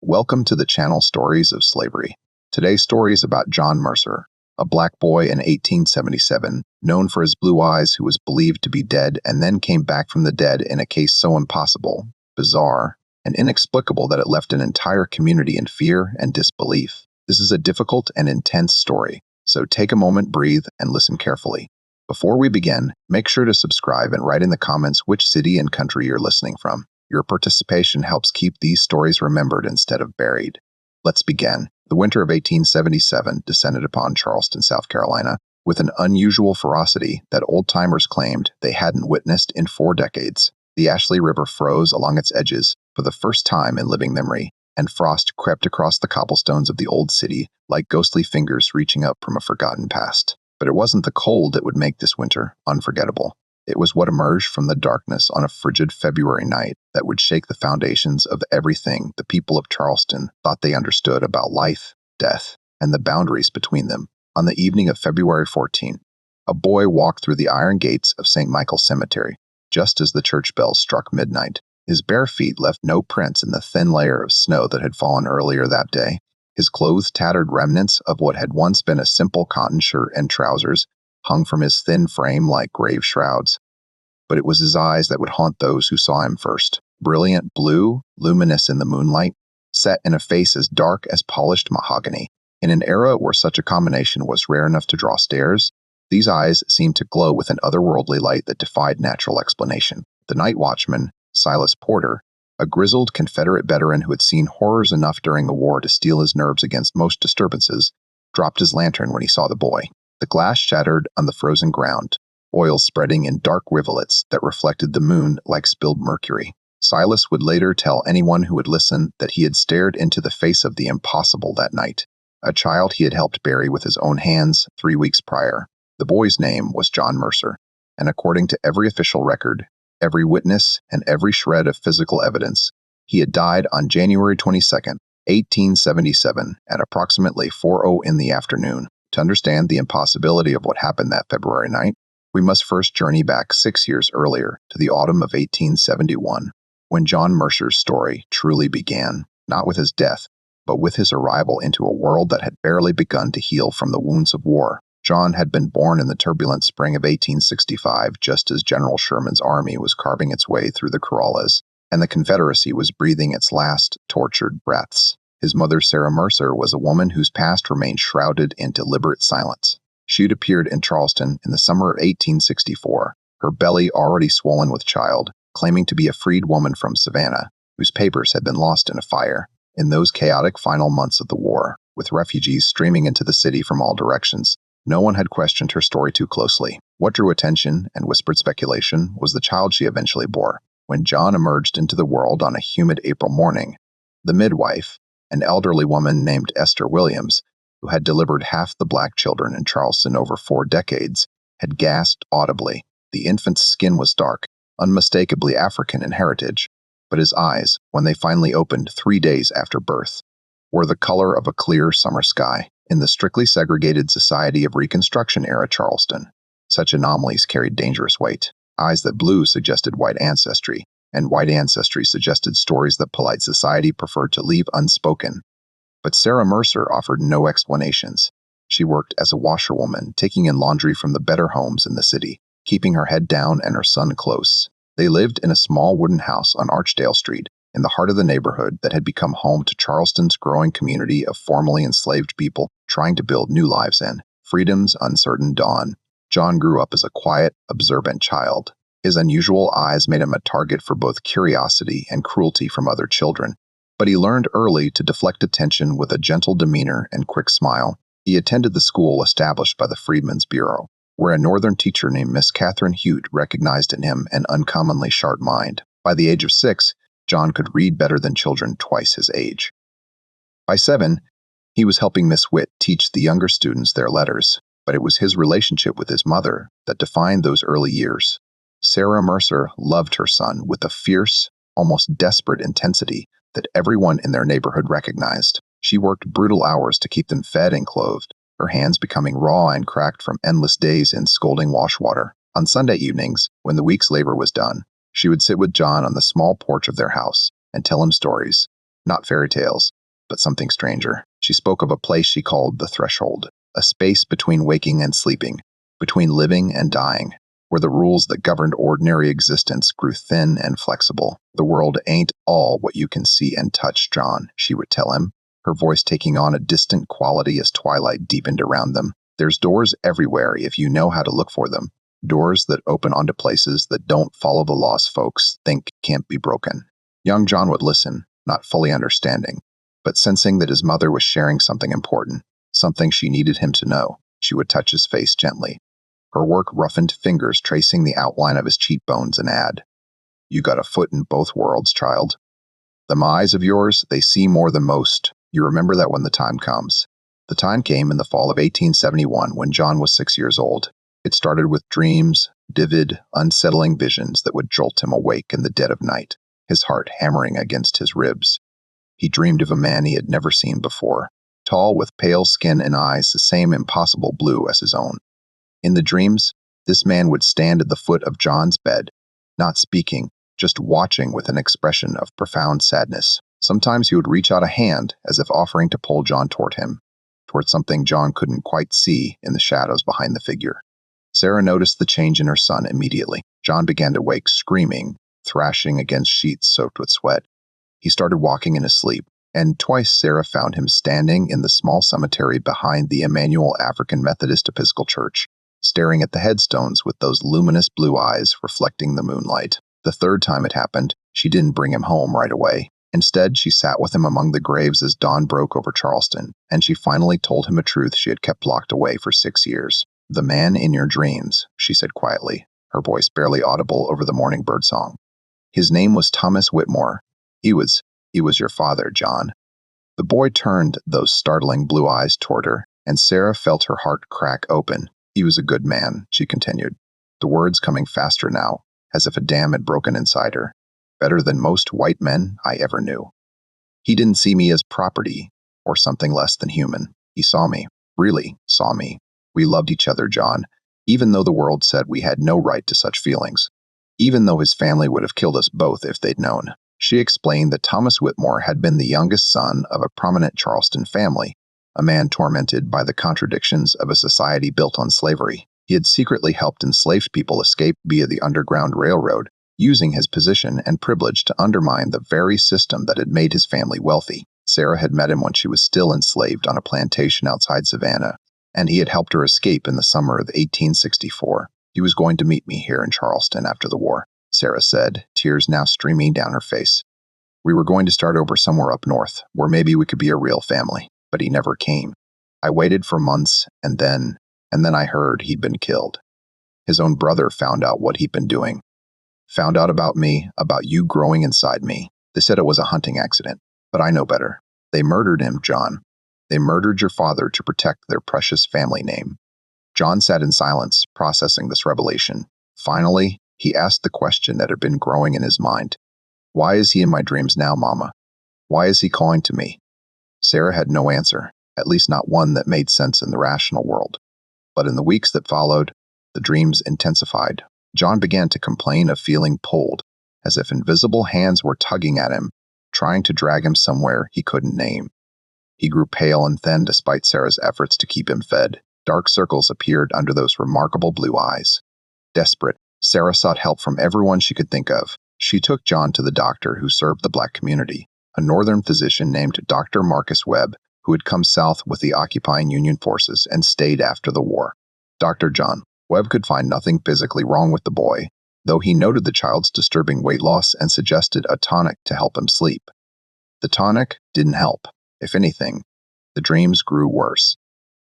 Welcome to the channel Stories of Slavery. Today's story is about John Mercer, a black boy in 1877, known for his blue eyes, who was believed to be dead and then came back from the dead in a case so impossible, bizarre, and inexplicable that it left an entire community in fear and disbelief. This is a difficult and intense story, so take a moment, breathe, and listen carefully. Before we begin, make sure to subscribe and write in the comments which city and country you're listening from. Your participation helps keep these stories remembered instead of buried. Let's begin. The winter of 1877 descended upon Charleston, South Carolina, with an unusual ferocity that old-timers claimed they hadn't witnessed in 4 decades. The Ashley River froze along its edges for the first time in living memory, and frost crept across the cobblestones of the old city like ghostly fingers reaching up from a forgotten past. But it wasn't the cold that would make this winter unforgettable. It was what emerged from the darkness on a frigid February night that would shake the foundations of everything the people of Charleston thought they understood about life, death, and the boundaries between them. On the evening of February 14, a boy walked through the iron gates of St. Michael's Cemetery just as the church bells struck midnight. His bare feet left no prints in the thin layer of snow that had fallen earlier that day. His clothes, tattered remnants of what had once been a simple cotton shirt and trousers, hung from his thin frame like grave shrouds. But it was his eyes that would haunt those who saw him first. Brilliant blue, luminous in the moonlight, set in a face as dark as polished mahogany. In an era where such a combination was rare enough to draw stares, these eyes seemed to glow with an otherworldly light that defied natural explanation. The night watchman, Silas Porter, a grizzled Confederate veteran who had seen horrors enough during the war to steel his nerves against most disturbances, dropped his lantern when he saw the boy. The glass shattered on the frozen ground, oil spreading in dark rivulets that reflected the moon like spilled mercury. Silas would later tell anyone who would listen that he had stared into the face of the impossible that night, a child he had helped bury with his own hands 3 weeks prior. The boy's name was John Mercer, and according to every official record, every witness, and every shred of physical evidence, he had died on January 22nd, 1877, at approximately 4:00 in the afternoon. To understand the impossibility of what happened that February night, we must first journey back 6 years earlier to the autumn of 1871, when John Mercer's story truly began, not with his death, but with his arrival into a world that had barely begun to heal from the wounds of war. John had been born in the turbulent spring of 1865, just as General Sherman's army was carving its way through the Corrales, and the Confederacy was breathing its last tortured breaths. His mother, Sarah Mercer, was a woman whose past remained shrouded in deliberate silence. She had appeared in Charleston in the summer of 1864, her belly already swollen with child, claiming to be a freed woman from Savannah, whose papers had been lost in a fire. In those chaotic final months of the war, with refugees streaming into the city from all directions, no one had questioned her story too closely. What drew attention and whispered speculation was the child she eventually bore. When John emerged into the world on a humid April morning, the midwife, an elderly woman named Esther Williams, who had delivered half the black children in Charleston over 4 decades, had gasped audibly. The infant's skin was dark, unmistakably African in heritage, but his eyes, when they finally opened 3 days after birth, were the color of a clear summer sky. In the strictly segregated society of Reconstruction-era Charleston, such anomalies carried dangerous weight. Eyes that blue suggested white ancestry, and white ancestry suggested stories that polite society preferred to leave unspoken. But Sarah Mercer offered no explanations. She worked as a washerwoman, taking in laundry from the better homes in the city, keeping her head down and her son close. They lived in a small wooden house on Archdale Street, in the heart of the neighborhood that had become home to Charleston's growing community of formerly enslaved people trying to build new lives in freedom's uncertain dawn. John grew up as a quiet, observant child. His unusual eyes made him a target for both curiosity and cruelty from other children, but he learned early to deflect attention with a gentle demeanor and quick smile. He attended the school established by the Freedmen's Bureau, where a northern teacher named Miss Catherine Hute recognized in him an uncommonly sharp mind. By the age of 6, John could read better than children twice his age. By 7, he was helping Miss Witt teach the younger students their letters, but it was his relationship with his mother that defined those early years. Sarah Mercer loved her son with a fierce, almost desperate intensity that everyone in their neighborhood recognized. She worked brutal hours to keep them fed and clothed, her hands becoming raw and cracked from endless days in scalding wash water. On Sunday evenings, when the week's labor was done, she would sit with John on the small porch of their house and tell him stories, not fairy tales, but something stranger. She spoke of a place she called the threshold, a space between waking and sleeping, between living and dying, where the rules that governed ordinary existence grew thin and flexible. The world ain't all what you can see and touch, John, she would tell him, her voice taking on a distant quality as twilight deepened around them. There's doors everywhere if you know how to look for them, doors that open onto places that don't follow the laws folks think can't be broken. Young John would listen, not fully understanding, but sensing that his mother was sharing something important, something she needed him to know. She would touch his face gently, her work-roughened fingers tracing the outline of his cheekbones, and add, "You got a foot in both worlds, child. Them eyes of yours, they see more than most. You remember that when the time comes." The time came in the fall of 1871 when John was 6 years old. It started with dreams, vivid, unsettling visions that would jolt him awake in the dead of night, his heart hammering against his ribs. He dreamed of a man he had never seen before, tall with pale skin and eyes the same impossible blue as his own. In the dreams, this man would stand at the foot of John's bed, not speaking, just watching with an expression of profound sadness. Sometimes he would reach out a hand as if offering to pull John toward him, toward something John couldn't quite see in the shadows behind the figure. Sarah noticed the change in her son immediately. John began to wake screaming, thrashing against sheets soaked with sweat. He started walking in his sleep, and twice Sarah found him standing in the small cemetery behind the Emmanuel African Methodist Episcopal Church, staring at the headstones with those luminous blue eyes reflecting the moonlight. The third time it happened, she didn't bring him home right away. Instead, she sat with him among the graves as dawn broke over Charleston, and she finally told him a truth she had kept locked away for 6 years. "The man in your dreams," she said quietly, her voice barely audible over the morning birdsong. "His name was Thomas Whitmore. He was your father, John." The boy turned those startling blue eyes toward her, and Sarah felt her heart crack open. "He was a good man," she continued, the words coming faster now, as if a dam had broken inside her. "Better than most white men I ever knew. He didn't see me as property or something less than human. He saw me, really saw me. We loved each other, John, even though the world said we had no right to such feelings, even though his family would have killed us both if they'd known." She explained that Thomas Whitmore had been the youngest son of a prominent Charleston family, a man tormented by the contradictions of a society built on slavery. He had secretly helped enslaved people escape via the Underground Railroad, using his position and privilege to undermine the very system that had made his family wealthy. Sarah had met him when she was still enslaved on a plantation outside Savannah, and he had helped her escape in the summer of 1864. "He was going to meet me here in Charleston after the war," Sarah said, tears now streaming down her face. "We were going to start over somewhere up north, where maybe we could be a real family, but he never came. I waited for months, and then I heard he'd been killed. His own brother found out what he'd been doing. Found out about me, about you growing inside me. They said it was a hunting accident, but I know better. They murdered him, John. They murdered your father to protect their precious family name." John sat in silence, processing this revelation. Finally, he asked the question that had been growing in his mind. "Why is he in my dreams now, Mama? Why is he calling to me?" Sarah had no answer, at least not one that made sense in the rational world. But in the weeks that followed, the dreams intensified. John began to complain of feeling pulled, as if invisible hands were tugging at him, trying to drag him somewhere he couldn't name. He grew pale and thin despite Sarah's efforts to keep him fed. Dark circles appeared under those remarkable blue eyes. Desperate, Sarah sought help from everyone she could think of. She took John to the doctor who served the black community, a northern physician named Dr. Marcus Webb, who had come south with the occupying Union forces and stayed after the war. Dr. John Webb could find nothing physically wrong with the boy, though he noted the child's disturbing weight loss and suggested a tonic to help him sleep. The tonic didn't help. If anything, the dreams grew worse.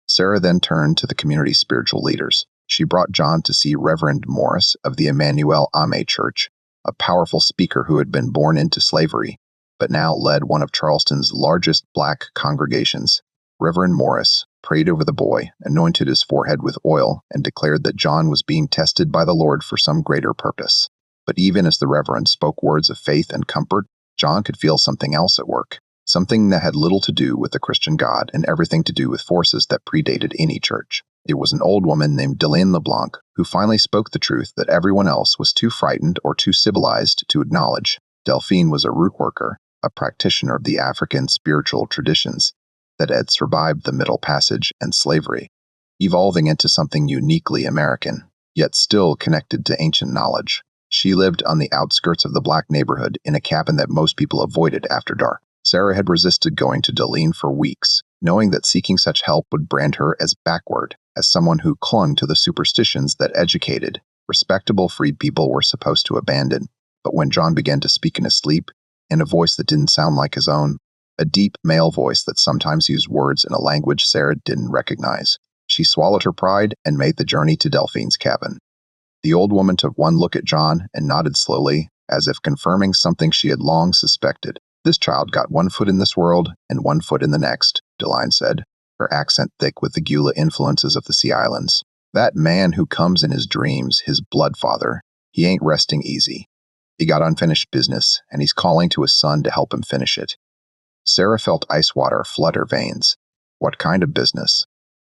Sarah then turned to the community's spiritual leaders. She brought John to see Reverend Morris of the Emmanuel Ame Church, a powerful speaker who had been born into slavery, but now led one of Charleston's largest black congregations. Reverend Morris prayed over the boy, anointed his forehead with oil, and declared that John was being tested by the Lord for some greater purpose. But even as the Reverend spoke words of faith and comfort, John could feel something else at work, something that had little to do with the Christian God and everything to do with forces that predated any church. It was an old woman named Delane LeBlanc who finally spoke the truth that everyone else was too frightened or too civilized to acknowledge. Delphine was a root worker, a practitioner of the African spiritual traditions that had survived the Middle Passage and slavery, evolving into something uniquely American, yet still connected to ancient knowledge. She lived on the outskirts of the black neighborhood in a cabin that most people avoided after dark. Sarah had resisted going to Deline for weeks, knowing that seeking such help would brand her as backward, as someone who clung to the superstitions that educated, respectable freed people were supposed to abandon. But when John began to speak in his sleep, in a voice that didn't sound like his own, a deep male voice that sometimes used words in a language Sarah didn't recognize, she swallowed her pride and made the journey to Delphine's cabin. The old woman took one look at John and nodded slowly, as if confirming something she had long suspected. "This child got 1 foot in this world and 1 foot in the next," Deline said, her accent thick with the Gula influences of the Sea Islands. "That man who comes in his dreams, his blood father, he ain't resting easy. He got unfinished business, and he's calling to his son to help him finish it." Sarah felt ice water flood her veins. "What kind of business?"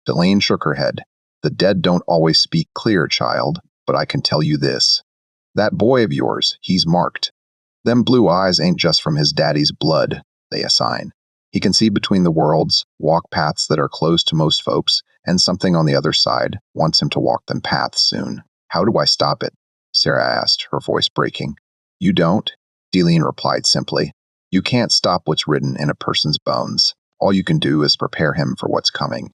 Deline shook her head. "The dead don't always speak clear, child, but I can tell you this. That boy of yours, he's marked. Them blue eyes ain't just from his daddy's blood, they assign. He can see between the worlds, walk paths that are closed to most folks, and something on the other side wants him to walk them paths soon." "How do I stop it?" Sarah asked, her voice breaking. "You don't," Deline replied simply. "You can't stop what's written in a person's bones. All you can do is prepare him for what's coming."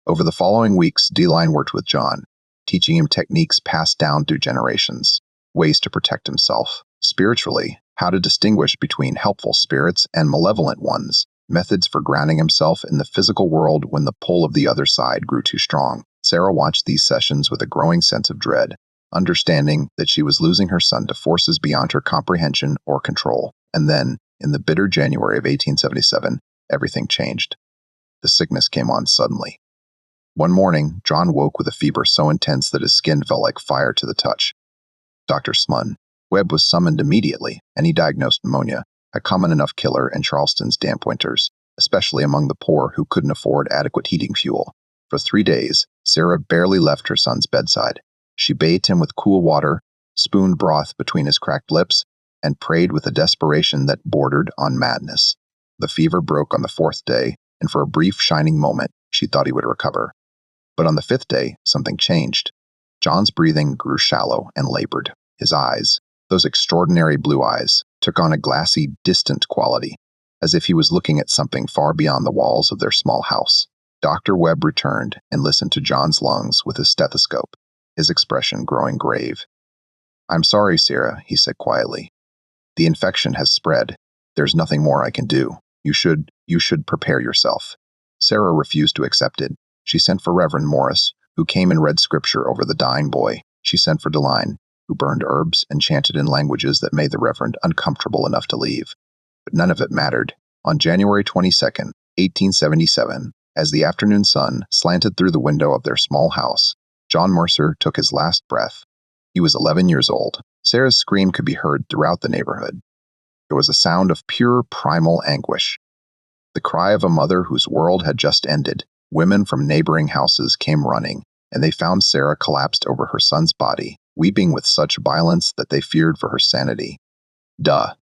Over the following weeks, Deline worked with John, teaching him techniques passed down through generations, ways to protect himself, spiritually, how to distinguish between helpful spirits and malevolent ones, methods for grounding himself in the physical world when the pull of the other side grew too strong. Sarah watched these sessions with a growing sense of dread, understanding that she was losing her son to forces beyond her comprehension or control. And then, in the bitter January of 1877, everything changed. The sickness came on suddenly. One morning, John woke with a fever so intense that his skin felt like fire to the touch. Dr. Smun Webb was summoned immediately, and he diagnosed pneumonia, a common enough killer in Charleston's damp winters, especially among the poor who couldn't afford adequate heating fuel. For 3 days, Sarah barely left her son's bedside. She bathed him with cool water, spooned broth between his cracked lips, and prayed with a desperation that bordered on madness. The fever broke on the 4th day, and for a brief shining moment, she thought he would recover. But on the 5th day, something changed. John's breathing grew shallow and labored. His eyes, those extraordinary blue eyes, took on a glassy, distant quality, as if he was looking at something far beyond the walls of their small house. Dr. Webb returned and listened to John's lungs with his stethoscope, his expression growing grave. "I'm sorry, Sarah," he said quietly. "The infection has spread. There's nothing more I can do. You should prepare yourself." Sarah refused to accept it. She sent for Reverend Morris, who came and read scripture over the dying boy. She sent for Deline, who burned herbs and chanted in languages that made the Reverend uncomfortable enough to leave. But none of it mattered. On January 22nd, 1877, as the afternoon sun slanted through the window of their small house, John Mercer took his last breath. He was 11 years old. Sarah's scream could be heard throughout the neighborhood. It was a sound of pure primal anguish, the cry of a mother whose world had just ended. Women from neighboring houses came running, and they found Sarah collapsed over her son's body, weeping with such violence that they feared for her sanity.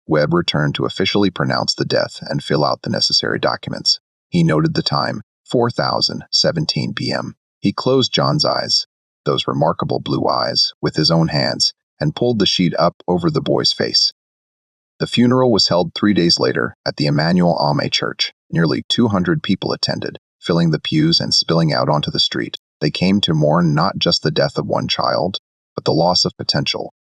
Webb returned to officially pronounce the death and fill out the necessary documents. He noted the time, 4:17 p.m. He closed John's eyes, those remarkable blue eyes, with his own hands, and pulled the sheet up over the boy's face. The funeral was held 3 days later at the Emmanuel Ame Church. Nearly 200 people attended, filling the pews and spilling out onto the street. They came to mourn not just the death of one child, but the loss of potential,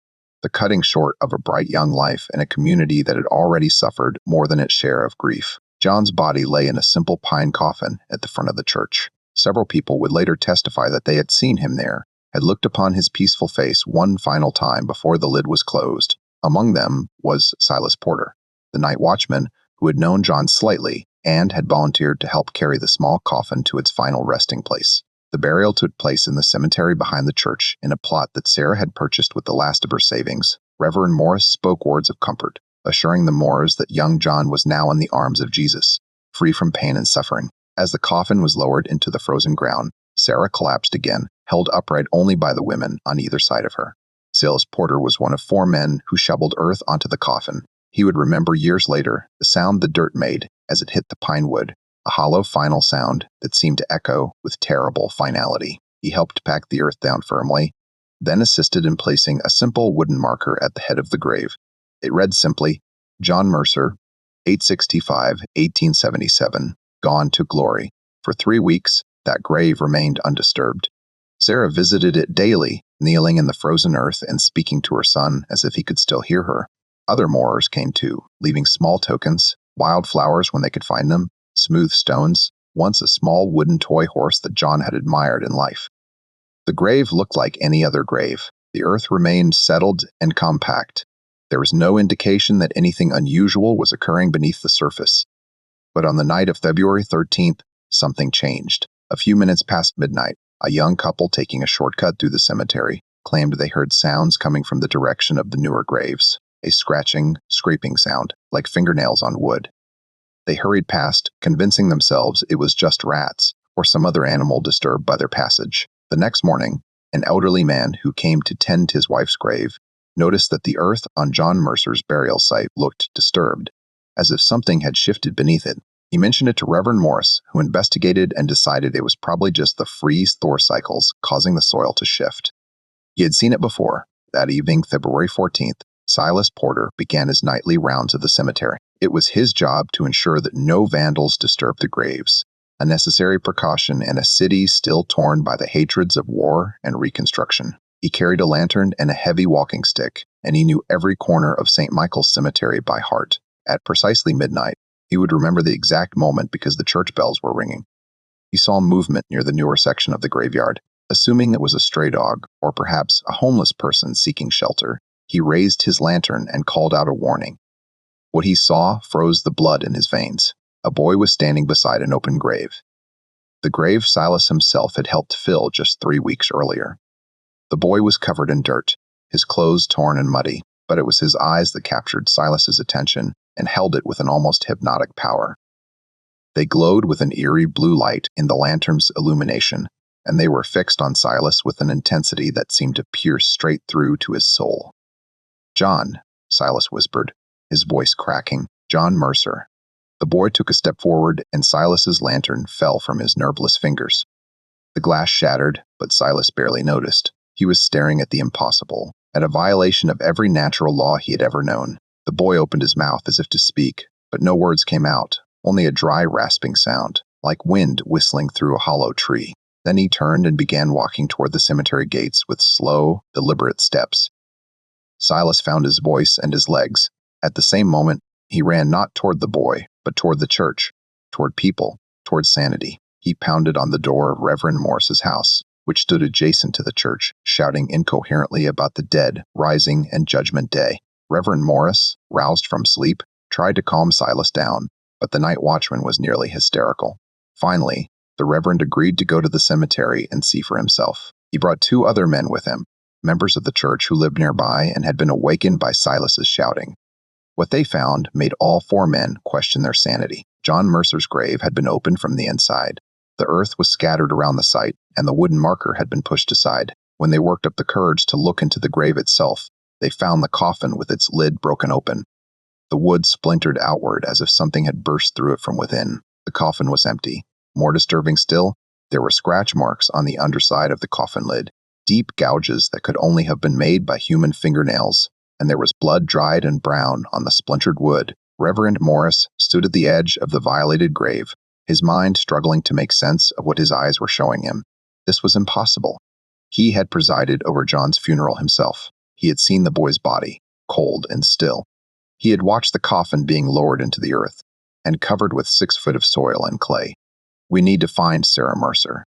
the cutting short of a bright young life in a community that had already suffered more than its share of grief. John's body lay in a simple pine coffin at the front of the church. Several people would later testify that they had seen him there, had looked upon his peaceful face one final time before the lid was closed. Among them was Silas Porter, the night watchman who had known John slightly and had volunteered to help carry the small coffin to its final resting place. The burial took place in the cemetery behind the church in a plot that Sarah had purchased with the last of her savings. Reverend Morris spoke words of comfort, assuring the Moors that young John was now in the arms of Jesus, free from pain and suffering. As the coffin was lowered into the frozen ground, Sarah collapsed again, held upright only by the women on either side of her. Silas Porter was one of 4 men who shoveled earth onto the coffin. He would remember years later the sound the dirt made as it hit the pine wood, a hollow final sound that seemed to echo with terrible finality. He helped pack the earth down firmly, then assisted in placing a simple wooden marker at the head of the grave. It read simply, John Mercer, 865-1877, gone to glory. For 3 weeks, that grave remained undisturbed. Sarah visited it daily, kneeling in the frozen earth and speaking to her son as if he could still hear her. Other mourners came too, leaving small tokens, wildflowers when they could find them, smooth stones, once a small wooden toy horse that John had admired in life. The grave looked like any other grave. The earth remained settled and compact. There was no indication that anything unusual was occurring beneath the surface. But on the night of February 13th, something changed. A few minutes past midnight, a young couple taking a shortcut through the cemetery claimed they heard sounds coming from the direction of the newer graves, a scratching, scraping sound, like fingernails on wood. They hurried past, convincing themselves it was just rats or some other animal disturbed by their passage. The next morning, an elderly man who came to tend his wife's grave noticed that the earth on John Mercer's burial site looked disturbed, as if something had shifted beneath it. He mentioned it to Reverend Morris, who investigated and decided it was probably just the freeze-thaw cycles causing the soil to shift. He had seen it before. That evening, February 14th, Silas Porter began his nightly rounds of the cemetery. It was his job to ensure that no vandals disturbed the graves, a necessary precaution in a city still torn by the hatreds of war and Reconstruction. He carried a lantern and a heavy walking stick, and he knew every corner of St. Michael's Cemetery by heart. At precisely midnight, he would remember the exact moment because the church bells were ringing. He saw movement near the newer section of the graveyard. Assuming it was a stray dog, or perhaps a homeless person seeking shelter, he raised his lantern and called out a warning. What he saw froze the blood in his veins. A boy was standing beside an open grave. The grave Silas himself had helped fill just 3 weeks earlier. The boy was covered in dirt, his clothes torn and muddy, but it was his eyes that captured Silas's attention and held it with an almost hypnotic power. They glowed with an eerie blue light in the lantern's illumination, and they were fixed on Silas with an intensity that seemed to pierce straight through to his soul. John, Silas whispered, his voice cracking. John Mercer. The boy took a step forward, and Silas's lantern fell from his nerveless fingers. The glass shattered, but Silas barely noticed. He was staring at the impossible, at a violation of every natural law he had ever known. The boy opened his mouth as if to speak, but no words came out, only a dry rasping sound, like wind whistling through a hollow tree. Then he turned and began walking toward the cemetery gates with slow, deliberate steps. Silas found his voice and his legs. At the same moment, he ran not toward the boy, but toward the church, toward people, toward sanity. He pounded on the door of Reverend Morris's house, which stood adjacent to the church, shouting incoherently about the dead, rising, and Judgment Day. Reverend Morris, roused from sleep, tried to calm Silas down, but the night watchman was nearly hysterical. Finally, the Reverend agreed to go to the cemetery and see for himself. He brought 2 other men with him, members of the church who lived nearby and had been awakened by Silas's shouting. What they found made all 4 men question their sanity. John Mercer's grave had been opened from the inside. The earth was scattered around the site, and the wooden marker had been pushed aside. When they worked up the courage to look into the grave itself, they found the coffin with its lid broken open. The wood splintered outward as if something had burst through it from within. The coffin was empty. More disturbing still, there were scratch marks on the underside of the coffin lid, deep gouges that could only have been made by human fingernails, and there was blood dried and brown on the splintered wood. Reverend Morris stood at the edge of the violated grave, his mind struggling to make sense of what his eyes were showing him. This was impossible. He had presided over John's funeral himself. He had seen the boy's body, cold and still. He had watched the coffin being lowered into the earth, and covered with 6 foot of soil and clay. "We need to find Sarah Mercer,"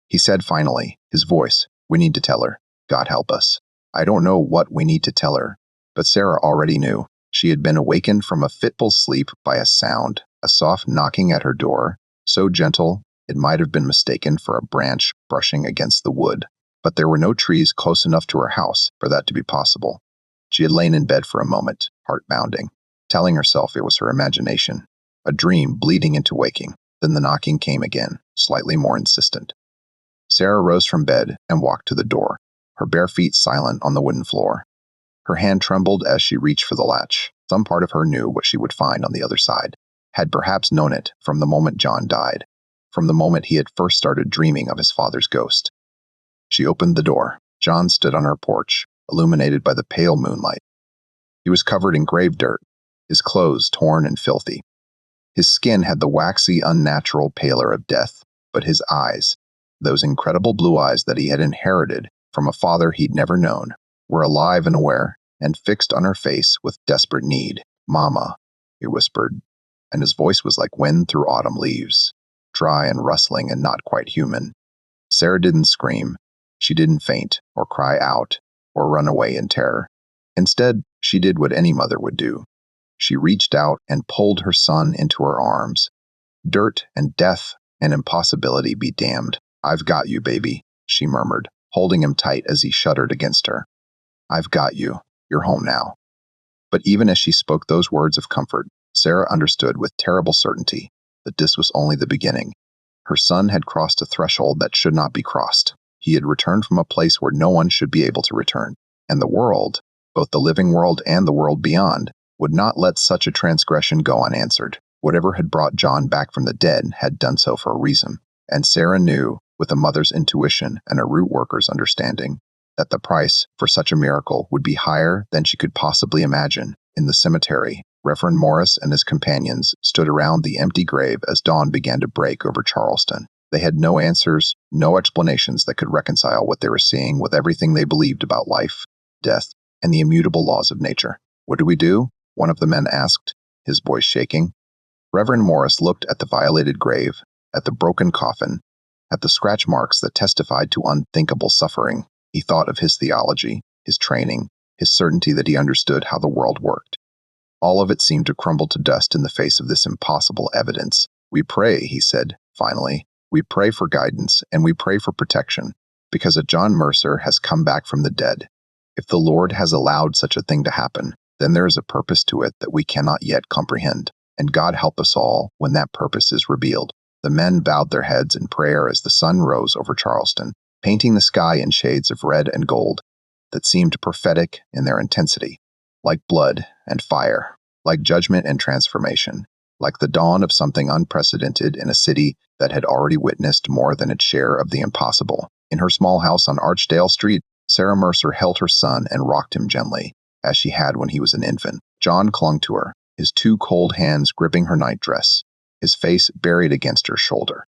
he said finally, his voice. "We need to tell her. God help us. I don't know what we need to tell her." But Sarah already knew. She had been awakened from a fitful sleep by a sound, a soft knocking at her door, so gentle it might have been mistaken for a branch brushing against the wood. But there were no trees close enough to her house for that to be possible. She had lain in bed for a moment, heart bounding, telling herself it was her imagination, a dream bleeding into waking. Then the knocking came again, slightly more insistent. Sarah rose from bed and walked to the door, her bare feet silent on the wooden floor. Her hand trembled as she reached for the latch. Some part of her knew what she would find on the other side, had perhaps known it from the moment John died, from the moment he had first started dreaming of his father's ghost. She opened the door. John stood on her porch, illuminated by the pale moonlight. He was covered in grave dirt, his clothes torn and filthy. His skin had the waxy, unnatural pallor of death, but his eyes, those incredible blue eyes that he had inherited from a father he'd never known, were alive and aware, and fixed on her face with desperate need. "Mama," he whispered, and his voice was like wind through autumn leaves, dry and rustling and not quite human. Sarah didn't scream. She didn't faint, or cry out, or run away in terror. Instead, she did what any mother would do. She reached out and pulled her son into her arms. "Dirt and death and impossibility be damned. I've got you, baby," she murmured, holding him tight as he shuddered against her. "I've got you. You're home now." But even as she spoke those words of comfort, Sarah understood with terrible certainty that this was only the beginning. Her son had crossed a threshold that should not be crossed. He had returned from a place where no one should be able to return, and the world, both the living world and the world beyond, would not let such a transgression go unanswered. Whatever had brought John back from the dead had done so for a reason, and Sarah knew, with a mother's intuition and a root worker's understanding, that the price for such a miracle would be higher than she could possibly imagine. In the cemetery, Reverend Morris and his companions stood around the empty grave as dawn began to break over Charleston. They had no answers, no explanations that could reconcile what they were seeing with everything they believed about life, death, and the immutable laws of nature. "What do we do?" one of the men asked, his voice shaking. Reverend Morris looked at the violated grave, at the broken coffin, at the scratch marks that testified to unthinkable suffering. He thought of his theology, his training, his certainty that he understood how the world worked. All of it seemed to crumble to dust in the face of this impossible evidence. "We pray," he said, finally. "We pray for guidance, and we pray for protection, because a John Mercer has come back from the dead. If the Lord has allowed such a thing to happen, then there is a purpose to it that we cannot yet comprehend, and God help us all when that purpose is revealed." The men bowed their heads in prayer as the sun rose over Charleston, painting the sky in shades of red and gold that seemed prophetic in their intensity, like blood and fire, like judgment and transformation, like the dawn of something unprecedented in a city that had already witnessed more than its share of the impossible. In her small house on Archdale Street, Sarah Mercer held her son and rocked him gently, as she had when he was an infant. John clung to her, his two cold hands gripping her nightdress, his face buried against her shoulder.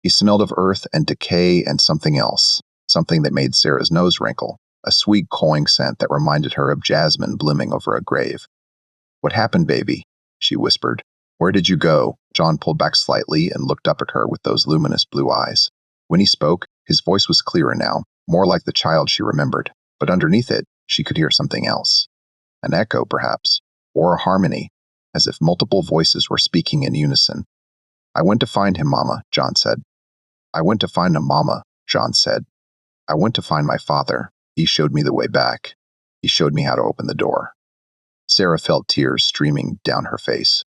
He smelled of earth and decay and something else, something that made Sarah's nose wrinkle, a sweet cloying scent that reminded her of jasmine blooming over a grave. "What happened, baby?" she whispered. "Where did you go?" John pulled back slightly and looked up at her with those luminous blue eyes. When he spoke, his voice was clearer now, more like the child she remembered, but underneath it, she could hear something else. An echo, perhaps, or a harmony, as if multiple voices were speaking in unison. "I went to find him, Mama," John said. "I went to find him, Mama," John said. "I went to find my father. He showed me the way back. He showed me how to open the door." Sarah felt tears streaming down her face.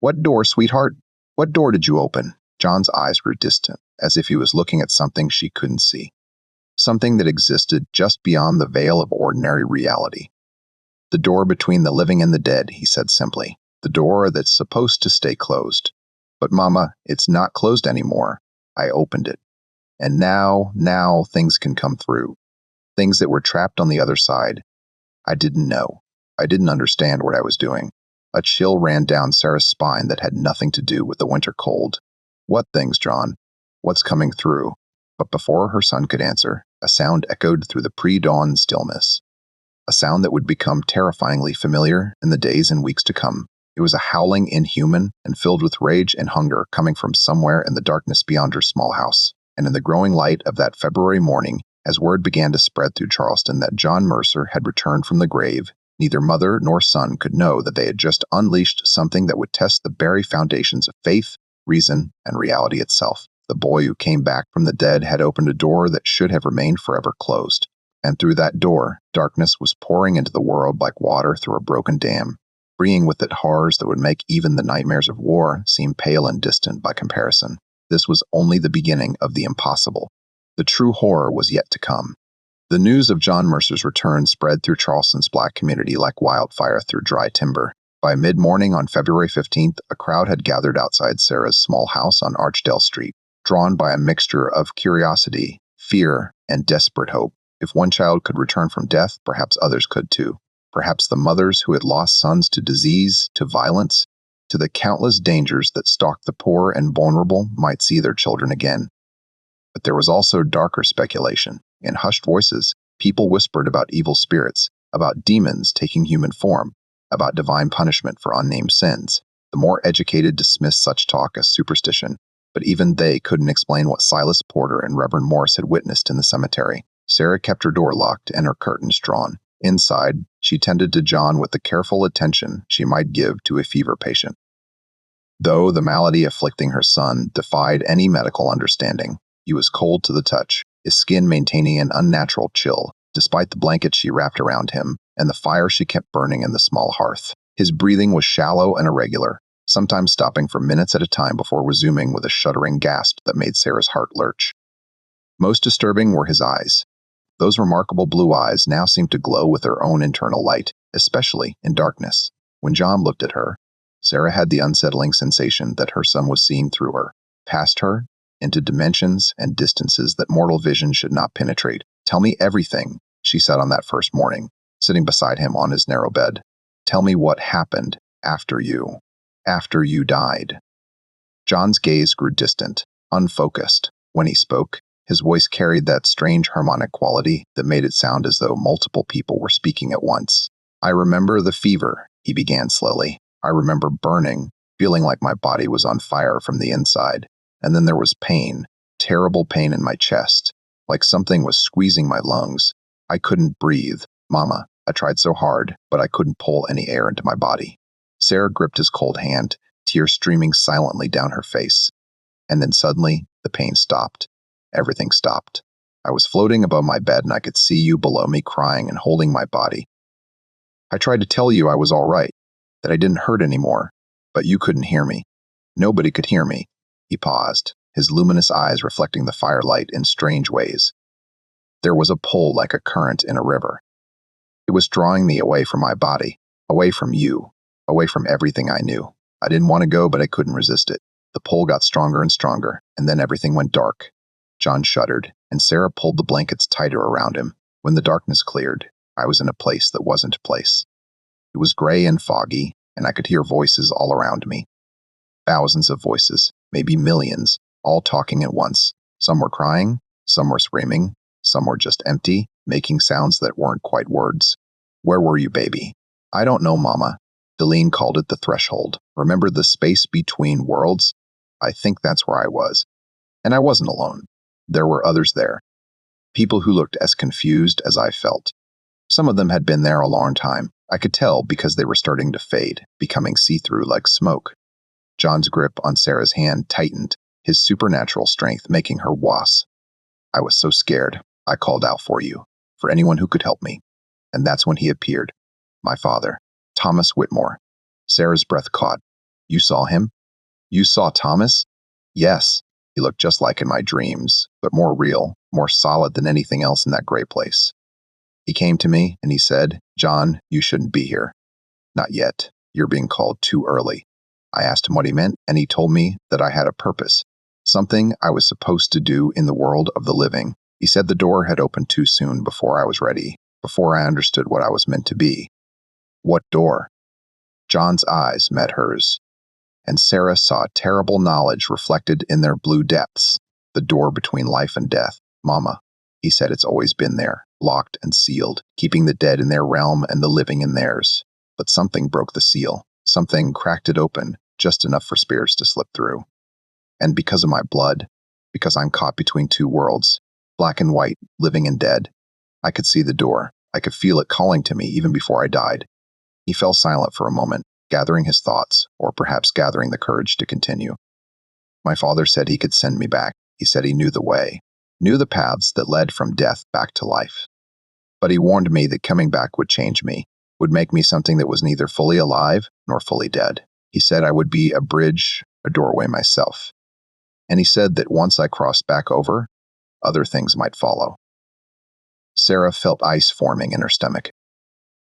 "What door, sweetheart? What door did you open?" John's eyes grew distant, as if he was looking at something she couldn't see, something that existed just beyond the veil of ordinary reality. "The door between the living and the dead," he said simply. "The door that's supposed to stay closed. But Mama, it's not closed anymore. I opened it. And now things can come through. Things that were trapped on the other side. I didn't know. I didn't understand what I was doing." A chill ran down Sarah's spine that had nothing to do with the winter cold. "What things, John? What's coming through?" But before her son could answer, a sound echoed through the pre-dawn stillness. A sound that would become terrifyingly familiar in the days and weeks to come. It was a howling inhuman and filled with rage and hunger coming from somewhere in the darkness beyond her small house. And in the growing light of that February morning, as word began to spread through Charleston that John Mercer had returned from the grave, neither mother nor son could know that they had just unleashed something that would test the very foundations of faith, reason, and reality itself. The boy who came back from the dead had opened a door that should have remained forever closed. And through that door, darkness was pouring into the world like water through a broken dam, bringing with it horrors that would make even the nightmares of war seem pale and distant by comparison. This was only the beginning of the impossible. The true horror was yet to come. The news of John Mercer's return spread through Charleston's black community like wildfire through dry timber. By mid-morning on February 15th, a crowd had gathered outside Sarah's small house on Archdale Street, drawn by a mixture of curiosity, fear, and desperate hope. If one child could return from death, perhaps others could too. Perhaps the mothers who had lost sons to disease, to violence, to the countless dangers that stalk the poor and vulnerable might see their children again. But there was also darker speculation. In hushed voices, people whispered about evil spirits, about demons taking human form, about divine punishment for unnamed sins. The more educated dismissed such talk as superstition, but even they couldn't explain what Silas Porter and Reverend Morris had witnessed in the cemetery. Sarah kept her door locked and her curtains drawn. Inside, she tended to John with the careful attention she might give to a fever patient. Though the malady afflicting her son defied any medical understanding, he was cold to the touch, his skin maintaining an unnatural chill, despite the blanket she wrapped around him and the fire she kept burning in the small hearth. His breathing was shallow and irregular, sometimes stopping for minutes at a time before resuming with a shuddering gasp that made Sarah's heart lurch. Most disturbing were his eyes. Those remarkable blue eyes now seemed to glow with their own internal light, especially in darkness. When John looked at her, Sarah had the unsettling sensation that her son was seeing through her, past her, into dimensions and distances that mortal vision should not penetrate. "Tell me everything," she said on that first morning, sitting beside him on his narrow bed. "Tell me what happened after you died." John's gaze grew distant, unfocused. When he spoke, his voice carried that strange harmonic quality that made it sound as though multiple people were speaking at once. "I remember the fever," he began slowly. "I remember burning, feeling like my body was on fire from the inside. And then there was pain, terrible pain in my chest, like something was squeezing my lungs. I couldn't breathe. Mama, I tried so hard, but I couldn't pull any air into my body." Sarah gripped his cold hand, tears streaming silently down her face. And then suddenly, the pain stopped. Everything stopped. I was floating above my bed and I could see you below me crying and holding my body. I tried to tell you I was all right, that I didn't hurt anymore, but you couldn't hear me. Nobody could hear me. He paused, his luminous eyes reflecting the firelight in strange ways. There was a pull like a current in a river. It was drawing me away from my body, away from you, away from everything I knew. I didn't want to go, but I couldn't resist it. The pull got stronger and stronger, and then everything went dark. John shuddered, and Sarah pulled the blankets tighter around him. When the darkness cleared, I was in a place that wasn't a place. It was gray and foggy, and I could hear voices all around me. Thousands of voices, maybe millions, all talking at once. Some were crying, some were screaming, some were just empty, making sounds that weren't quite words. "Where were you, baby?" "I don't know, Mama." Deline called it the threshold. "Remember the space between worlds? I think that's where I was. And I wasn't alone. There were others there. People who looked as confused as I felt. Some of them had been there a long time. I could tell because they were starting to fade, becoming see-through like smoke." John's grip on Sarah's hand tightened, his supernatural strength making her wasp. "I was so scared. I called out for you, for anyone who could help me. And that's when he appeared. My father, Thomas Whitmore." Sarah's breath caught. "You saw him?" "You saw Thomas?" "Yes. He looked just like in my dreams, but more real, more solid than anything else in that gray place. He came to me and he said, 'John, you shouldn't be here. Not yet. You're being called too early.' I asked him what he meant, and he told me that I had a purpose, something I was supposed to do in the world of the living. He said the door had opened too soon before I was ready, before I understood what I was meant to be." "What door?" John's eyes met hers, and Sarah saw terrible knowledge reflected in their blue depths, the door between life and death. "Mama," he said, "it's always been there, locked and sealed, keeping the dead in their realm and the living in theirs. But something broke the seal. Something cracked it open, just enough for spirits to slip through. And because of my blood, because I'm caught between two worlds, black and white, living and dead, I could see the door. I could feel it calling to me even before I died." He fell silent for a moment, gathering his thoughts, or perhaps gathering the courage to continue. "My father said he could send me back. He said he knew the way, knew the paths that led from death back to life. But he warned me that coming back would change me, would make me something that was neither fully alive nor fully dead. He said I would be a bridge, a doorway myself. And he said that once I crossed back over, other things might follow." Sarah felt ice forming in her stomach.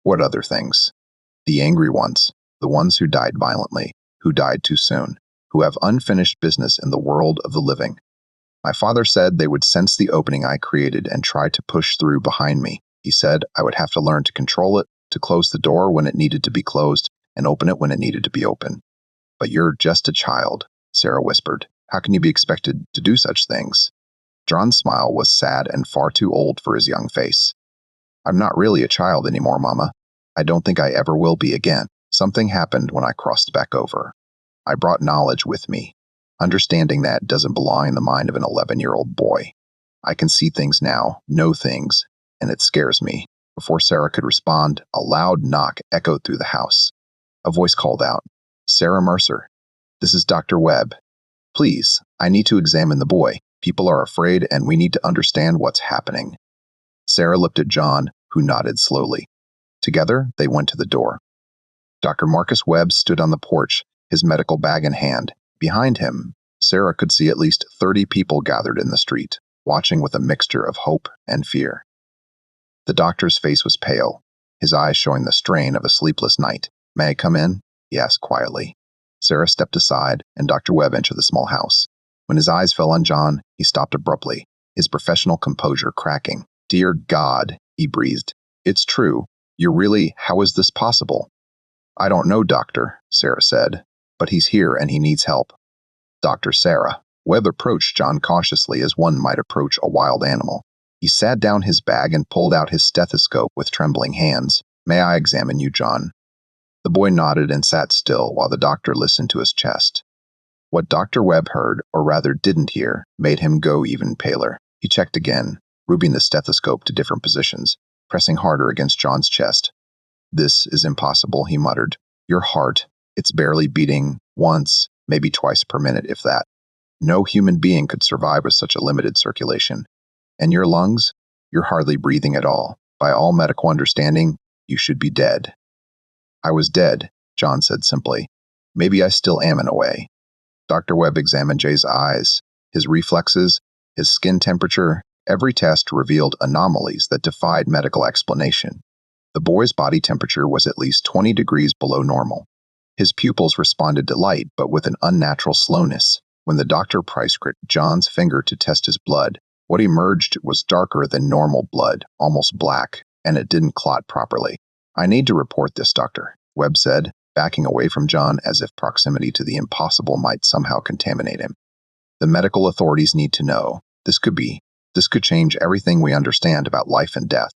What other things? The angry ones, the ones who died violently, who died too soon, who have unfinished business in the world of the living. My father said they would sense the opening I created and try to push through behind me. He said I would have to learn to control it, to close the door when it needed to be closed, and open it when it needed to be open. But you're just a child, Sarah whispered. How can you be expected to do such things? John's smile was sad and far too old for his young face. I'm not really a child anymore, Mama. I don't think I ever will be again. Something happened when I crossed back over. I brought knowledge with me. Understanding that doesn't belong in the mind of an 11-year-old boy. I can see things now, know things, and it scares me. Before Sarah could respond, a loud knock echoed through the house. A voice called out, Sarah Mercer. This is Dr. Webb. Please, I need to examine the boy. People are afraid and we need to understand what's happening. Sarah looked at John, who nodded slowly. Together, they went to the door. Dr. Marcus Webb stood on the porch, his medical bag in hand. Behind him, Sarah could see at least 30 people gathered in the street, watching with a mixture of hope and fear. The doctor's face was pale, his eyes showing the strain of a sleepless night. May I come in? He asked quietly. Sarah stepped aside, and Dr. Webb entered the small house. When his eyes fell on John, he stopped abruptly, his professional composure cracking. Dear God, he breathed. It's true. How is this possible? I don't know, doctor, Sarah said, but he's here and he needs help. Dr. Sarah. Webb approached John cautiously as one might approach a wild animal. He sat down his bag and pulled out his stethoscope with trembling hands. May I examine you, John? The boy nodded and sat still while the doctor listened to his chest. What Dr. Webb heard, or rather didn't hear, made him go even paler. He checked again, moving the stethoscope to different positions, pressing harder against John's chest. This is impossible, he muttered. Your heart, it's barely beating once, maybe twice per minute, if that. No human being could survive with such a limited circulation. And your lungs? You're hardly breathing at all. By all medical understanding, you should be dead. I was dead, John said simply. Maybe I still am in a way. Dr. Webb examined Jay's eyes, his reflexes, his skin temperature. Every test revealed anomalies that defied medical explanation. The boy's body temperature was at least 20 degrees below normal. His pupils responded to light, but with an unnatural slowness. When the doctor pressed John's finger to test his blood, what emerged was darker than normal blood, almost black, and it didn't clot properly. I need to report this, doctor, Webb said, backing away from John as if proximity to the impossible might somehow contaminate him. The medical authorities need to know. This could change everything we understand about life and death.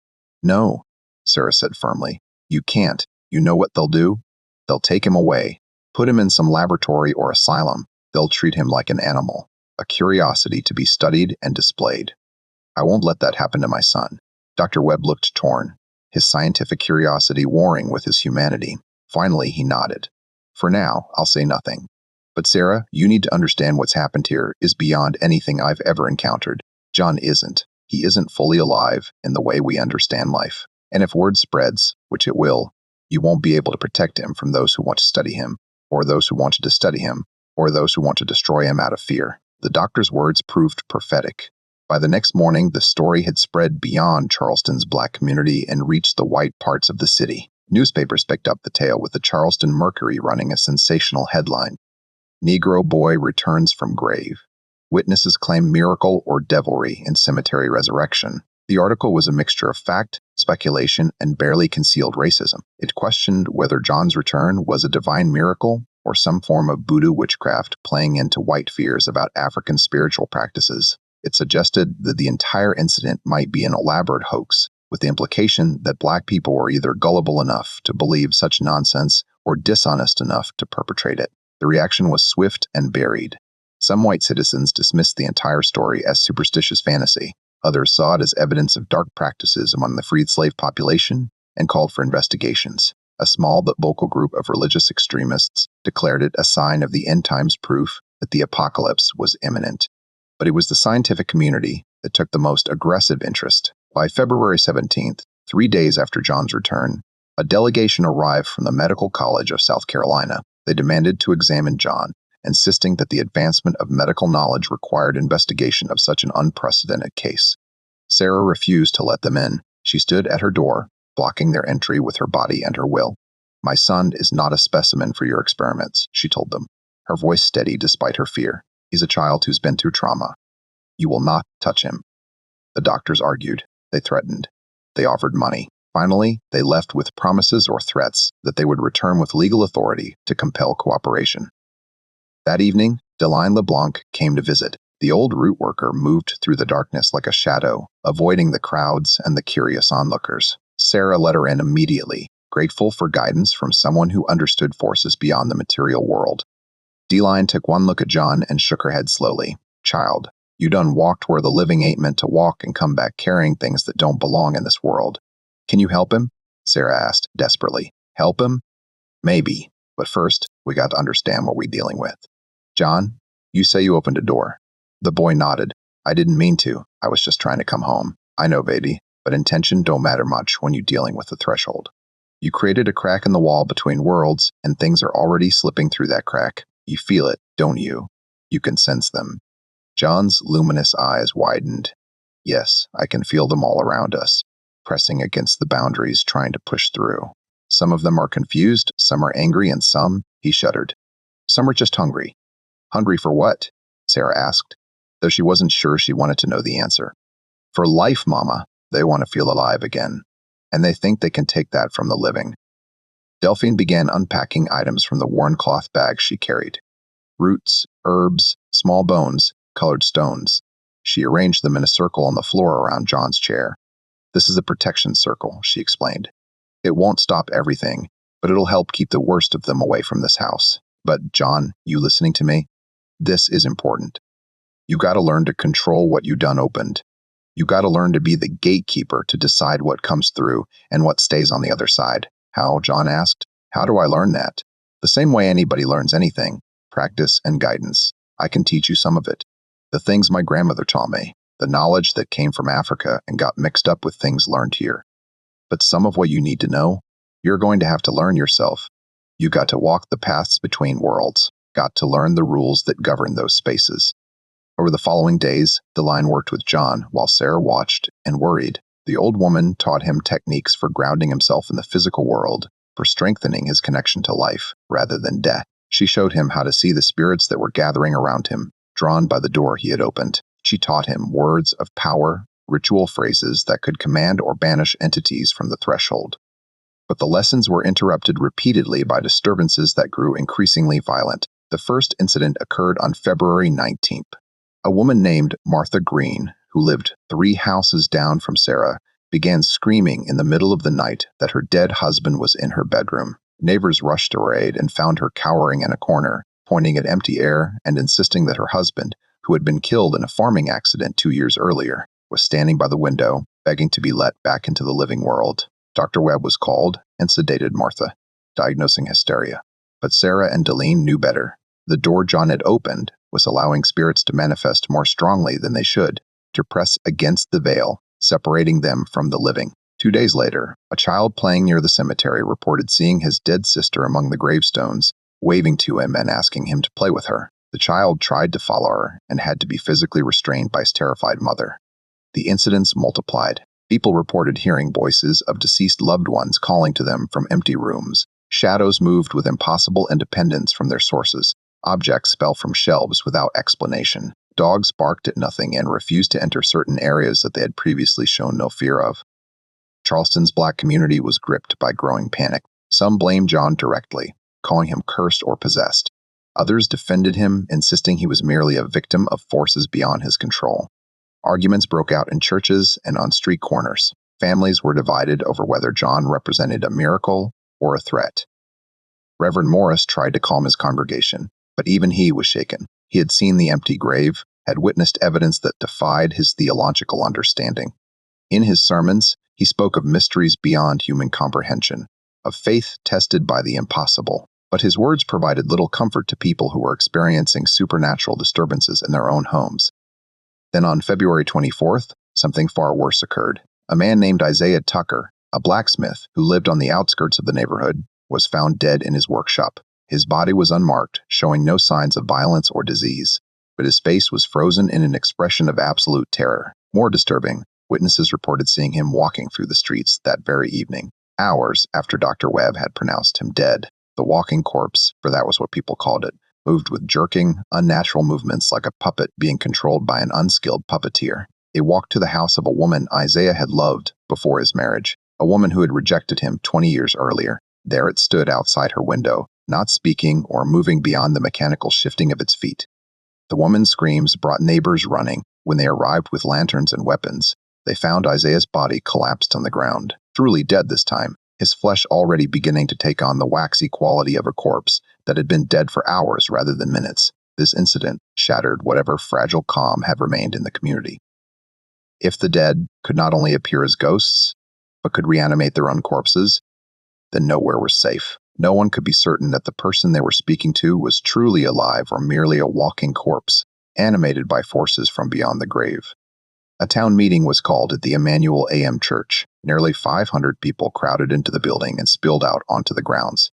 No, Sarah said firmly. You can't. You know what they'll do? They'll take him away, put him in some laboratory or asylum. They'll treat him like an animal, a curiosity to be studied and displayed. I won't let that happen to my son. Dr. Webb looked torn, his scientific curiosity warring with his humanity. Finally, he nodded. For now, I'll say nothing. But Sarah, you need to understand what's happened here is beyond anything I've ever encountered. John isn't. He isn't fully alive in the way we understand life. And if word spreads, which it will, you won't be able to protect him from those who want to study him, or those who wanted to study him, or those who want to destroy him out of fear. The doctor's words proved prophetic. By the next morning, the story had spread beyond Charleston's black community and reached the white parts of the city. Newspapers picked up the tale with the Charleston Mercury running a sensational headline. Negro boy returns from grave. Witnesses claim miracle or devilry in cemetery resurrection. The article was a mixture of fact, speculation, and barely concealed racism. It questioned whether John's return was a divine miracle or some form of voodoo witchcraft playing into white fears about African spiritual practices. It suggested that the entire incident might be an elaborate hoax, with the implication that black people were either gullible enough to believe such nonsense or dishonest enough to perpetrate it. The reaction was swift and varied. Some white citizens dismissed the entire story as superstitious fantasy. Others saw it as evidence of dark practices among the freed slave population and called for investigations. A small but vocal group of religious extremists declared it a sign of the end times, proof that the apocalypse was imminent. But it was the scientific community that took the most aggressive interest. By February 17th, 3 days after John's return, a delegation arrived from the Medical College of South Carolina. They demanded to examine John, insisting that the advancement of medical knowledge required investigation of such an unprecedented case. Sarah refused to let them in. She stood at her door, blocking their entry with her body and her will. "My son is not a specimen for your experiments," she told them, her voice steady despite her fear. "He's a child who's been through trauma. You will not touch him." The doctors argued. They threatened. They offered money. Finally, they left with promises or threats that they would return with legal authority to compel cooperation. That evening, Deline LeBlanc came to visit. The old root worker moved through the darkness like a shadow, avoiding the crowds and the curious onlookers. Sarah let her in immediately, grateful for guidance from someone who understood forces beyond the material world. Deline took one look at John and shook her head slowly. "Child, you done walked where the living ain't meant to walk and come back carrying things that don't belong in this world. Can you help him?" Sarah asked, desperately. "Help him? Maybe, but first, we got to understand what we're dealing with. John, you say you opened a door." The boy nodded. "I didn't mean to. I was just trying to come home. I know, baby, but intention don't matter much when you're dealing with the threshold. You created a crack in the wall between worlds, and things are already slipping through that crack. You feel it, don't you? You can sense them." John's luminous eyes widened. "Yes, I can feel them all around us, pressing against the boundaries, trying to push through. Some of them are confused, some are angry, and some," he shuddered, "some are just hungry." "Hungry for what?" Sarah asked, though she wasn't sure she wanted to know the answer. "For life, Mama. They want to feel alive again, and they think they can take that from the living." Delphine began unpacking items from the worn cloth bag she carried. Roots, herbs, small bones, colored stones. She arranged them in a circle on the floor around John's chair. "This is a protection circle," she explained. "It won't stop everything, but it'll help keep the worst of them away from this house. But, John, you listening to me? This is important. You gotta learn to control what you done opened. You gotta learn to be the gatekeeper to decide what comes through and what stays on the other side." "How?" John asked. "How do I learn that?" "The same way anybody learns anything. Practice and guidance. I can teach you some of it. The things my grandmother taught me. The knowledge that came from Africa and got mixed up with things learned here. But some of what you need to know, you're going to have to learn yourself. You got to walk the paths between worlds. Got to learn the rules that govern those spaces." Over the following days, Deline worked with John while Sarah watched and worried. The old woman taught him techniques for grounding himself in the physical world, for strengthening his connection to life rather than death. She showed him how to see the spirits that were gathering around him, drawn by the door he had opened. She taught him words of power, ritual phrases that could command or banish entities from the threshold. But the lessons were interrupted repeatedly by disturbances that grew increasingly violent. The first incident occurred on February 19th. A woman named Martha Green, who lived 3 houses down from Sarah, began screaming in the middle of the night that her dead husband was in her bedroom. Neighbors rushed to her aid and found her cowering in a corner, pointing at empty air and insisting that her husband, who had been killed in a farming accident 2 years earlier, was standing by the window, begging to be let back into the living world. Dr. Webb was called and sedated Martha, diagnosing hysteria. But Sarah and Deline knew better. The door John had opened was allowing spirits to manifest more strongly than they should, to press against the veil, separating them from the living. 2 days later, a child playing near the cemetery reported seeing his dead sister among the gravestones, waving to him and asking him to play with her. The child tried to follow her and had to be physically restrained by his terrified mother. The incidents multiplied. People reported hearing voices of deceased loved ones calling to them from empty rooms. Shadows moved with impossible independence from their sources. Objects fell from shelves without explanation. Dogs barked at nothing and refused to enter certain areas that they had previously shown no fear of. Charleston's black community was gripped by growing panic. Some blamed John directly, calling him cursed or possessed. Others defended him, insisting he was merely a victim of forces beyond his control. Arguments broke out in churches and on street corners. Families were divided over whether John represented a miracle or a threat. Reverend Morris tried to calm his congregation, but even he was shaken. He had seen the empty grave, had witnessed evidence that defied his theological understanding. In his sermons, he spoke of mysteries beyond human comprehension, of faith tested by the impossible. But his words provided little comfort to people who were experiencing supernatural disturbances in their own homes. Then on February 24th, something far worse occurred. A man named Isaiah Tucker, a blacksmith who lived on the outskirts of the neighborhood, was found dead in his workshop. His body was unmarked, showing no signs of violence or disease, but his face was frozen in an expression of absolute terror. More disturbing Witnesses reported seeing him walking through the streets that very evening, hours after Dr. Webb had pronounced him dead. The walking corpse, for that was what people called it, moved with jerking, unnatural movements like a puppet being controlled by an unskilled puppeteer. It walked to the house of a woman Isaiah had loved before his marriage, a woman who had rejected him 20 years earlier. There it stood outside her window, not speaking or moving beyond the mechanical shifting of its feet. The woman's screams brought neighbors running. When they arrived with lanterns and weapons, they found Isaiah's body collapsed on the ground, truly dead this time, his flesh already beginning to take on the waxy quality of a corpse that had been dead for hours rather than minutes. This incident shattered whatever fragile calm had remained in the community. If the dead could not only appear as ghosts, but could reanimate their own corpses, then nowhere was safe. No one could be certain that the person they were speaking to was truly alive or merely a walking corpse, animated by forces from beyond the grave. A town meeting was called at the Emmanuel A.M. Church. Nearly 500 people crowded into the building and spilled out onto the grounds.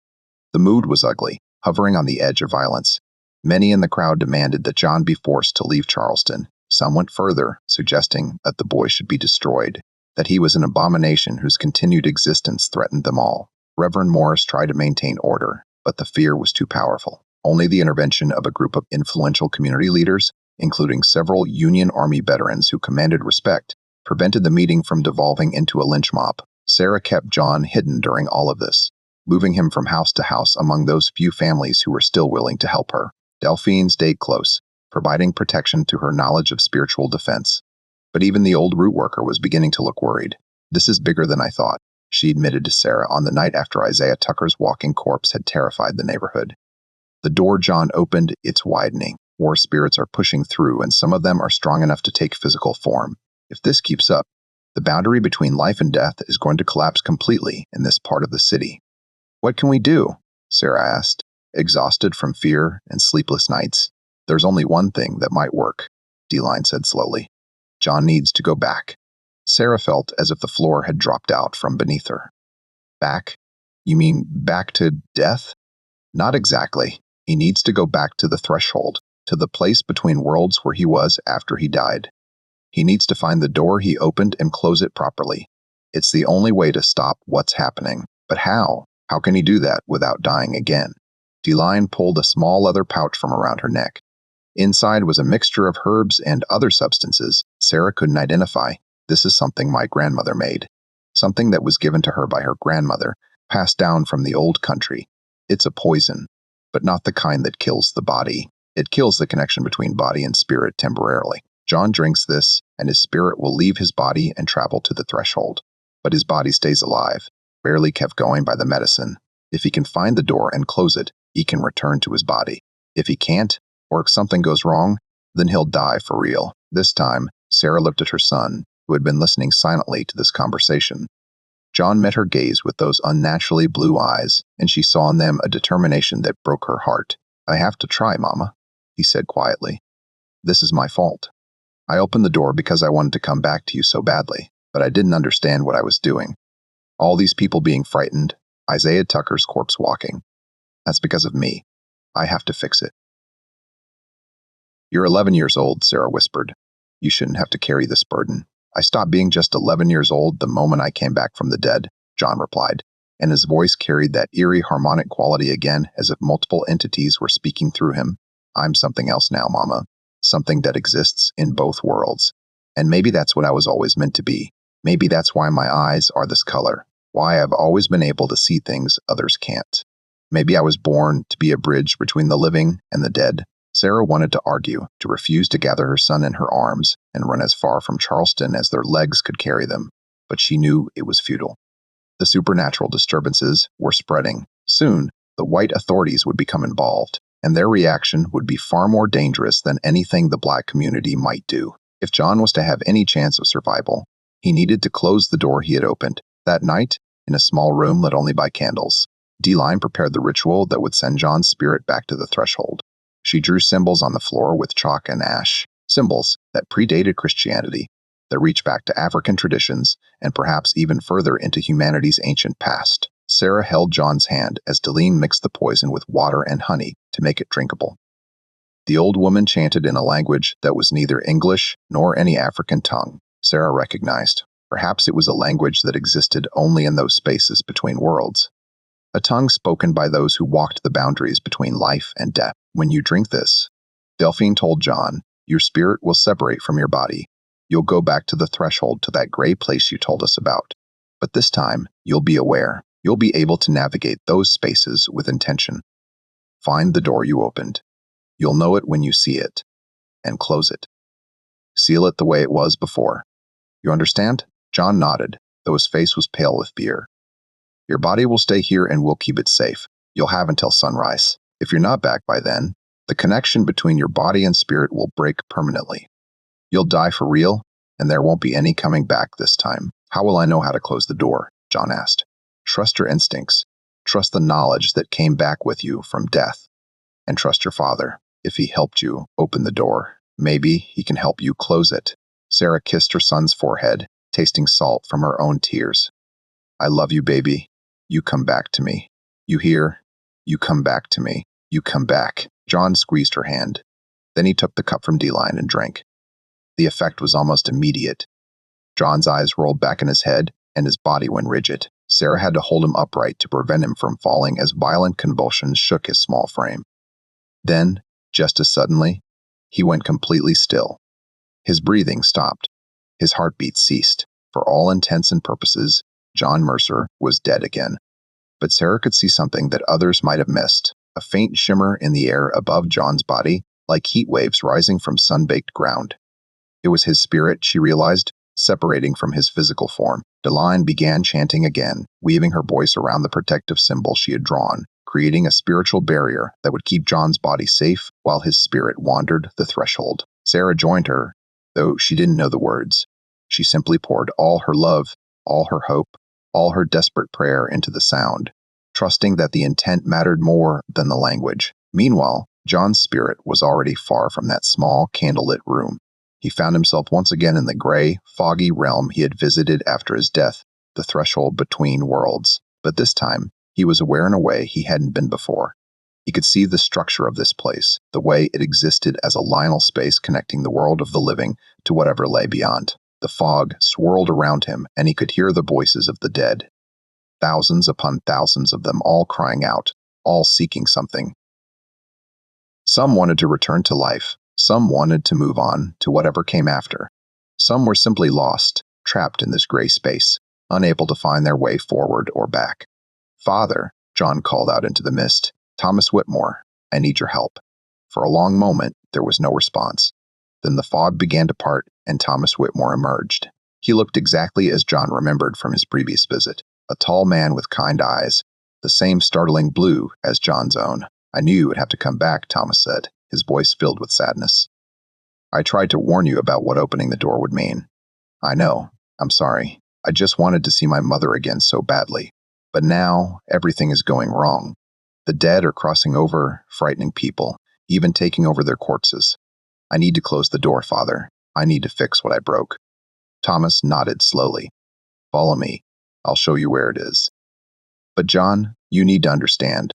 The mood was ugly, hovering on the edge of violence. Many in the crowd demanded that John be forced to leave Charleston. Some went further, suggesting that the boy should be destroyed, that he was an abomination whose continued existence threatened them all. Reverend Morris tried to maintain order, but the fear was too powerful. Only the intervention of a group of influential community leaders, including several Union Army veterans who commanded respect, prevented the meeting from devolving into a lynch mob. Sarah kept John hidden during all of this, moving him from house to house among those few families who were still willing to help her. Delphine stayed close, providing protection to her knowledge of spiritual defense. But even the old root worker was beginning to look worried. "This is bigger than I thought," she admitted to Sarah on the night after Isaiah Tucker's walking corpse had terrified the neighborhood. "The door John opened, it's widening. War spirits are pushing through, and some of them are strong enough to take physical form. If this keeps up, the boundary between life and death is going to collapse completely in this part of the city." "What can we do?" Sarah asked, exhausted from fear and sleepless nights. "There's only one thing that might work," D-Line said slowly. "John needs to go back." Sarah felt as if the floor had dropped out from beneath her. "Back? You mean back to death?" "Not exactly. He needs to go back to the threshold, to the place between worlds where he was after he died. He needs to find the door he opened and close it properly. It's the only way to stop what's happening. But how? How can he do that without dying again?" D-Line pulled a small leather pouch from around her neck. Inside was a mixture of herbs and other substances Sarah couldn't identify. "This is something my grandmother made. Something that was given to her by her grandmother, passed down from the old country. It's a poison, but not the kind that kills the body. It kills the connection between body and spirit temporarily. John drinks this, and his spirit will leave his body and travel to the threshold. But his body stays alive, barely kept going by the medicine. If he can find the door and close it, he can return to his body. If he can't, or if something goes wrong, then he'll die for real." This time, Sarah looked at her son, who had been listening silently to this conversation. John met her gaze with those unnaturally blue eyes, and she saw in them a determination that broke her heart. "I have to try, Mama," he said quietly. "This is my fault. I opened the door because I wanted to come back to you so badly, but I didn't understand what I was doing. All these people being frightened, Isaiah Tucker's corpse walking. That's because of me. I have to fix it." "You're 11 years old," Sarah whispered. "You shouldn't have to carry this burden." "I stopped being just 11 years old the moment I came back from the dead," John replied, and his voice carried that eerie harmonic quality again as if multiple entities were speaking through him. "I'm something else now, Mama. Something that exists in both worlds. And maybe that's what I was always meant to be. Maybe that's why my eyes are this color, why I've always been able to see things others can't. Maybe I was born to be a bridge between the living and the dead." Sarah wanted to argue, to refuse to gather her son in her arms and run as far from Charleston as their legs could carry them, but she knew it was futile. The supernatural disturbances were spreading. Soon, the white authorities would become involved, and their reaction would be far more dangerous than anything the black community might do. If John was to have any chance of survival, he needed to close the door he had opened. That night, in a small room lit only by candles, D-Line prepared the ritual that would send John's spirit back to the threshold. She drew symbols on the floor with chalk and ash, symbols that predated Christianity, that reached back to African traditions and perhaps even further into humanity's ancient past. Sarah held John's hand as Delene mixed the poison with water and honey to make it drinkable. The old woman chanted in a language that was neither English nor any African tongue. Sarah recognized. Perhaps it was a language that existed only in those spaces between worlds. A tongue spoken by those who walked the boundaries between life and death. When you drink this, Delphine told John, your spirit will separate from your body. You'll go back to the threshold, to that gray place you told us about. But this time, you'll be aware. You'll be able to navigate those spaces with intention. Find the door you opened. You'll know it when you see it. And close it. Seal it the way it was before. You understand? John nodded, though his face was pale with fear. Your body will stay here and we'll keep it safe. You'll have until sunrise. If you're not back by then, the connection between your body and spirit will break permanently. You'll die for real, and there won't be any coming back this time. How will I know how to close the door? John asked. Trust your instincts. Trust the knowledge that came back with you from death. And trust your father. If he helped you open the door, maybe he can help you close it. Sarah kissed her son's forehead, tasting salt from her own tears. I love you, baby. You come back to me. You hear? You come back to me. You come back. John squeezed her hand. Then he took the cup from D-Line and drank. The effect was almost immediate. John's eyes rolled back in his head, and his body went rigid. Sarah had to hold him upright to prevent him from falling as violent convulsions shook his small frame. Then, just as suddenly, he went completely still. His breathing stopped. His heartbeat ceased. For all intents and purposes, John Mercer was dead again. But Sarah could see something that others might have missed, a faint shimmer in the air above John's body, like heat waves rising from sun-baked ground. It was his spirit, she realized, separating from his physical form. D-Line began chanting again, weaving her voice around the protective symbol she had drawn, creating a spiritual barrier that would keep John's body safe while his spirit wandered the threshold. Sarah joined her, though she didn't know the words. She simply poured all her love, all her hope, all her desperate prayer into the sound, trusting that the intent mattered more than the language. Meanwhile, John's spirit was already far from that small, candlelit room. He found himself once again in the gray, foggy realm he had visited after his death, the threshold between worlds. But this time, he was aware in a way he hadn't been before. He could see the structure of this place, the way it existed as a liminal space connecting the world of the living to whatever lay beyond. The fog swirled around him, and he could hear the voices of the dead. Thousands upon thousands of them, all crying out, all seeking something. Some wanted to return to life. Some wanted to move on to whatever came after. Some were simply lost, trapped in this gray space, unable to find their way forward or back. Father, John called out into the mist, Thomas Whitmore, I need your help. For a long moment, there was no response. Then the fog began to part, and Thomas Whitmore emerged. He looked exactly as John remembered from his previous visit, a tall man with kind eyes, the same startling blue as John's own. I knew you would have to come back, Thomas said, his voice filled with sadness. I tried to warn you about what opening the door would mean. I know. I'm sorry. I just wanted to see my mother again so badly. But now, everything is going wrong. The dead are crossing over, frightening people, even taking over their corpses. I need to close the door, Father. I need to fix what I broke. Thomas nodded slowly. Follow me. I'll show you where it is. But John, you need to understand.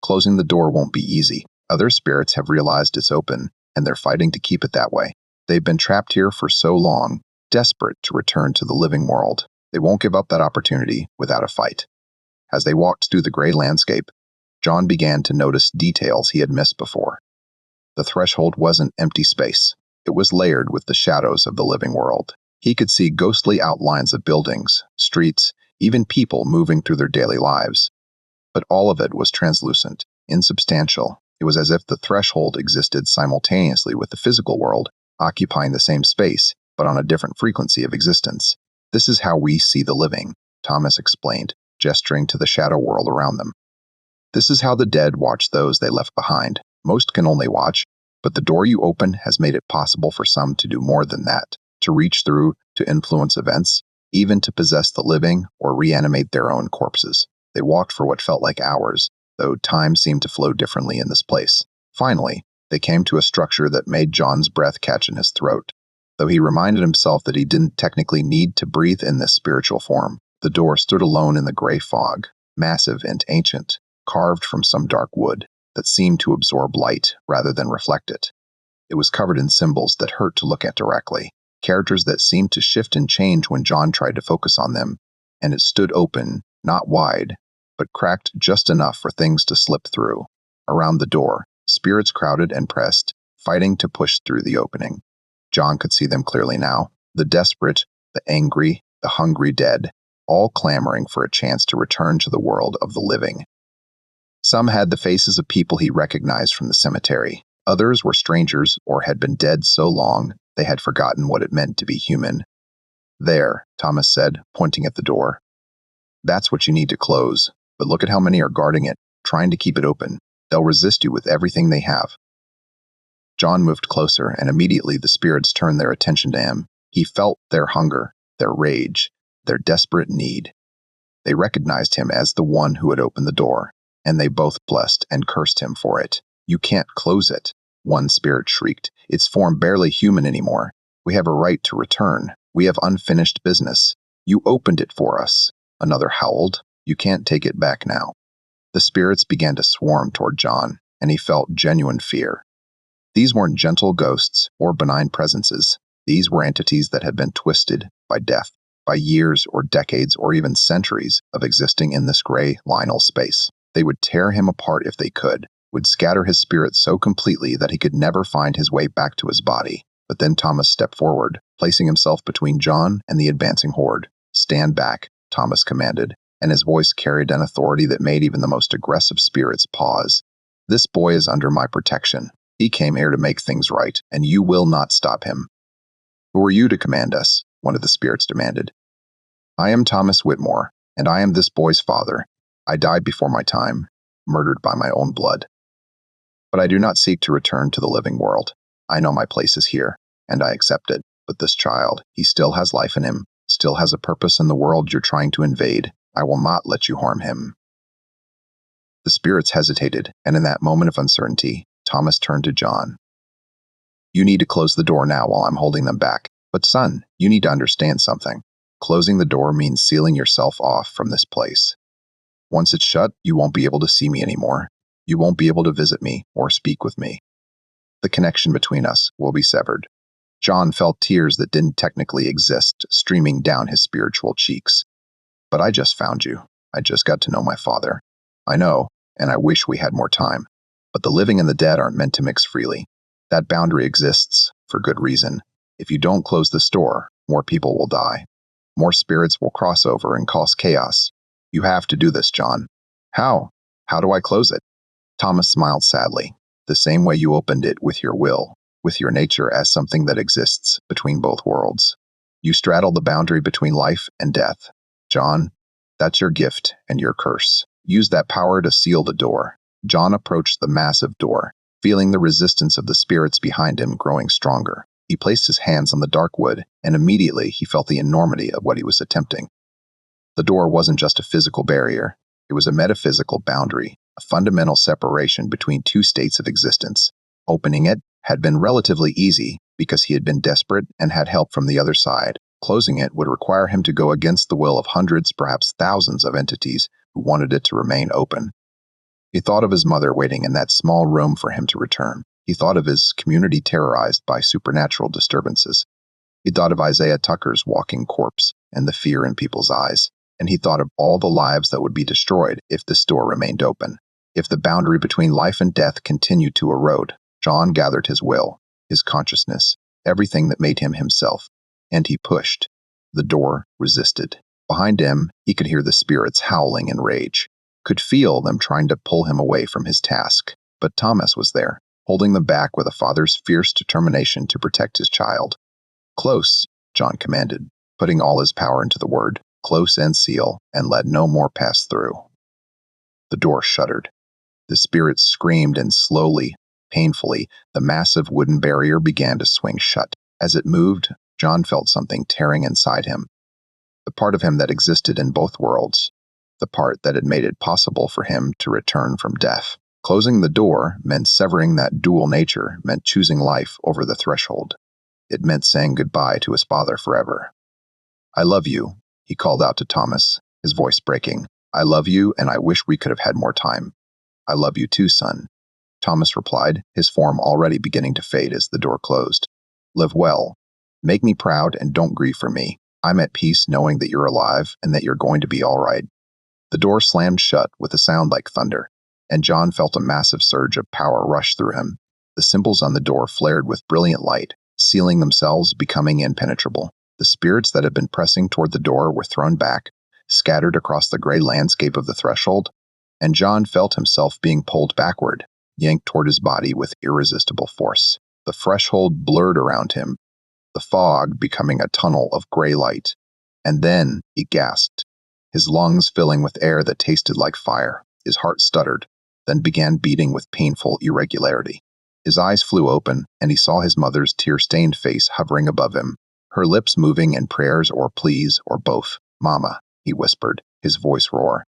Closing the door won't be easy. Other spirits have realized it's open, and they're fighting to keep it that way. They've been trapped here for so long, desperate to return to the living world. They won't give up that opportunity without a fight. As they walked through the gray landscape, John began to notice details he had missed before. The threshold wasn't empty space. It was layered with the shadows of the living world. He could see ghostly outlines of buildings, streets, even people moving through their daily lives. But all of it was translucent, insubstantial. It was as if the threshold existed simultaneously with the physical world, occupying the same space, but on a different frequency of existence. This is how we see the living, Thomas explained, gesturing to the shadow world around them. This is how the dead watch those they left behind. Most can only watch, but the door you open has made it possible for some to do more than that, to reach through, to influence events, even to possess the living or reanimate their own corpses. They walked for what felt like hours, though time seemed to flow differently in this place. Finally, they came to a structure that made John's breath catch in his throat, though he reminded himself that he didn't technically need to breathe in this spiritual form. The door stood alone in the gray fog, massive and ancient, carved from some dark wood that seemed to absorb light rather than reflect it. It was covered in symbols that hurt to look at directly, characters that seemed to shift and change when John tried to focus on them, and it stood open, not wide, but cracked just enough for things to slip through. Around the door, spirits crowded and pressed, fighting to push through the opening. John could see them clearly now, the desperate, the angry, the hungry dead, all clamoring for a chance to return to the world of the living. Some had the faces of people he recognized from the cemetery. Others were strangers or had been dead so long they had forgotten what it meant to be human. "There," Thomas said, pointing at the door. "That's what you need to close, but look at how many are guarding it, trying to keep it open. They'll resist you with everything they have." John moved closer, and immediately the spirits turned their attention to him. He felt their hunger, their rage, their desperate need. They recognized him as the one who had opened the door, and they both blessed and cursed him for it. "You can't close it," one spirit shrieked. "Its form barely human anymore. We have a right to return. We have unfinished business. You opened it for us." Another howled. "You can't take it back now." The spirits began to swarm toward John, and he felt genuine fear. These weren't gentle ghosts or benign presences. These were entities that had been twisted by death, by years or decades or even centuries of existing in this gray liminal space. They would tear him apart if they could, would scatter his spirit so completely that he could never find his way back to his body. But then Thomas stepped forward, placing himself between John and the advancing horde. "Stand back," Thomas commanded, and his voice carried an authority that made even the most aggressive spirits pause. "This boy is under my protection. He came here to make things right, and you will not stop him." "Who are you to command us?" one of the spirits demanded. "I am Thomas Whitmore, and I am this boy's father. I died before my time, murdered by my own blood. But I do not seek to return to the living world. I know my place is here, and I accept it. But this child, he still has life in him, still has a purpose in the world you're trying to invade. I will not let you harm him." The spirits hesitated, and in that moment of uncertainty, Thomas turned to John. "You need to close the door now while I'm holding them back. But son, you need to understand something. Closing the door means sealing yourself off from this place. Once it's shut, you won't be able to see me anymore. You won't be able to visit me or speak with me. The connection between us will be severed." John felt tears that didn't technically exist streaming down his spiritual cheeks. "But I just found you. I just got to know my father. I know, and I wish we had more time. But the living and the dead aren't meant to mix freely. That boundary exists, for good reason. If you don't close this door, more people will die. More spirits will cross over and cause chaos. You have to do this, John." "How? How do I close it?" Thomas smiled sadly. "The same way you opened it with your will, with your nature as something that exists between both worlds. You straddle the boundary between life and death. John, that's your gift and your curse. Use that power to seal the door." John approached the massive door, feeling the resistance of the spirits behind him growing stronger. He placed his hands on the dark wood, and immediately he felt the enormity of what he was attempting. The door wasn't just a physical barrier. It was a metaphysical boundary, a fundamental separation between two states of existence. Opening it had been relatively easy because he had been desperate and had help from the other side. Closing it would require him to go against the will of hundreds, perhaps thousands of entities who wanted it to remain open. He thought of his mother waiting in that small room for him to return. He thought of his community terrorized by supernatural disturbances. He thought of Isaiah Tucker's walking corpse and the fear in people's eyes. And he thought of all the lives that would be destroyed if this door remained open. If the boundary between life and death continued to erode, John gathered his will, his consciousness, everything that made him himself, and he pushed. The door resisted. Behind him, he could hear the spirits howling in rage, could feel them trying to pull him away from his task. But Thomas was there, holding them back with a father's fierce determination to protect his child. "Close," John commanded, putting all his power into the word. "Close and seal, and let no more pass through." The door shuddered. The spirits screamed, and slowly, painfully, the massive wooden barrier began to swing shut. As it moved, John felt something tearing inside him. The part of him that existed in both worlds. The part that had made it possible for him to return from death. Closing the door meant severing that dual nature, meant choosing life over the threshold. It meant saying goodbye to his father forever. "I love you," he called out to Thomas, his voice breaking. "I love you, and I wish we could have had more time." "I love you too, son," Thomas replied, his form already beginning to fade as the door closed. "Live well. Make me proud and don't grieve for me. I'm at peace knowing that you're alive and that you're going to be all right." The door slammed shut with a sound like thunder, and John felt a massive surge of power rush through him. The symbols on the door flared with brilliant light, sealing themselves, becoming impenetrable. The spirits that had been pressing toward the door were thrown back, scattered across the gray landscape of the threshold, and John felt himself being pulled backward, yanked toward his body with irresistible force. The threshold blurred around him, the fog becoming a tunnel of gray light. And then he gasped, his lungs filling with air that tasted like fire. His heart stuttered, then began beating with painful irregularity. His eyes flew open, and he saw his mother's tear-stained face hovering above him, her lips moving in prayers or pleas or both. "Mama," he whispered, his voice roar.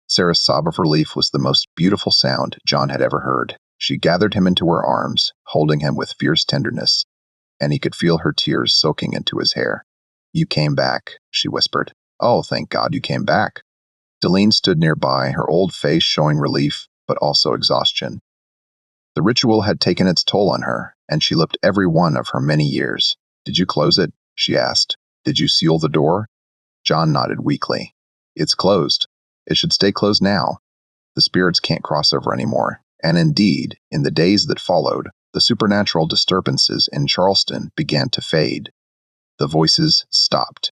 Sarah's sob of relief was the most beautiful sound John had ever heard. She gathered him into her arms, holding him with fierce tenderness, and he could feel her tears soaking into his hair. "You came back," she whispered. "Oh, thank God you came back." Delene stood nearby, her old face showing relief, but also exhaustion. The ritual had taken its toll on her, and she looked every one of her many years. "Did you close it?" she asked. "Did you seal the door?" John nodded weakly. "It's closed. It should stay closed now. The spirits can't cross over anymore." And indeed, in the days that followed, the supernatural disturbances in Charleston began to fade. The voices stopped.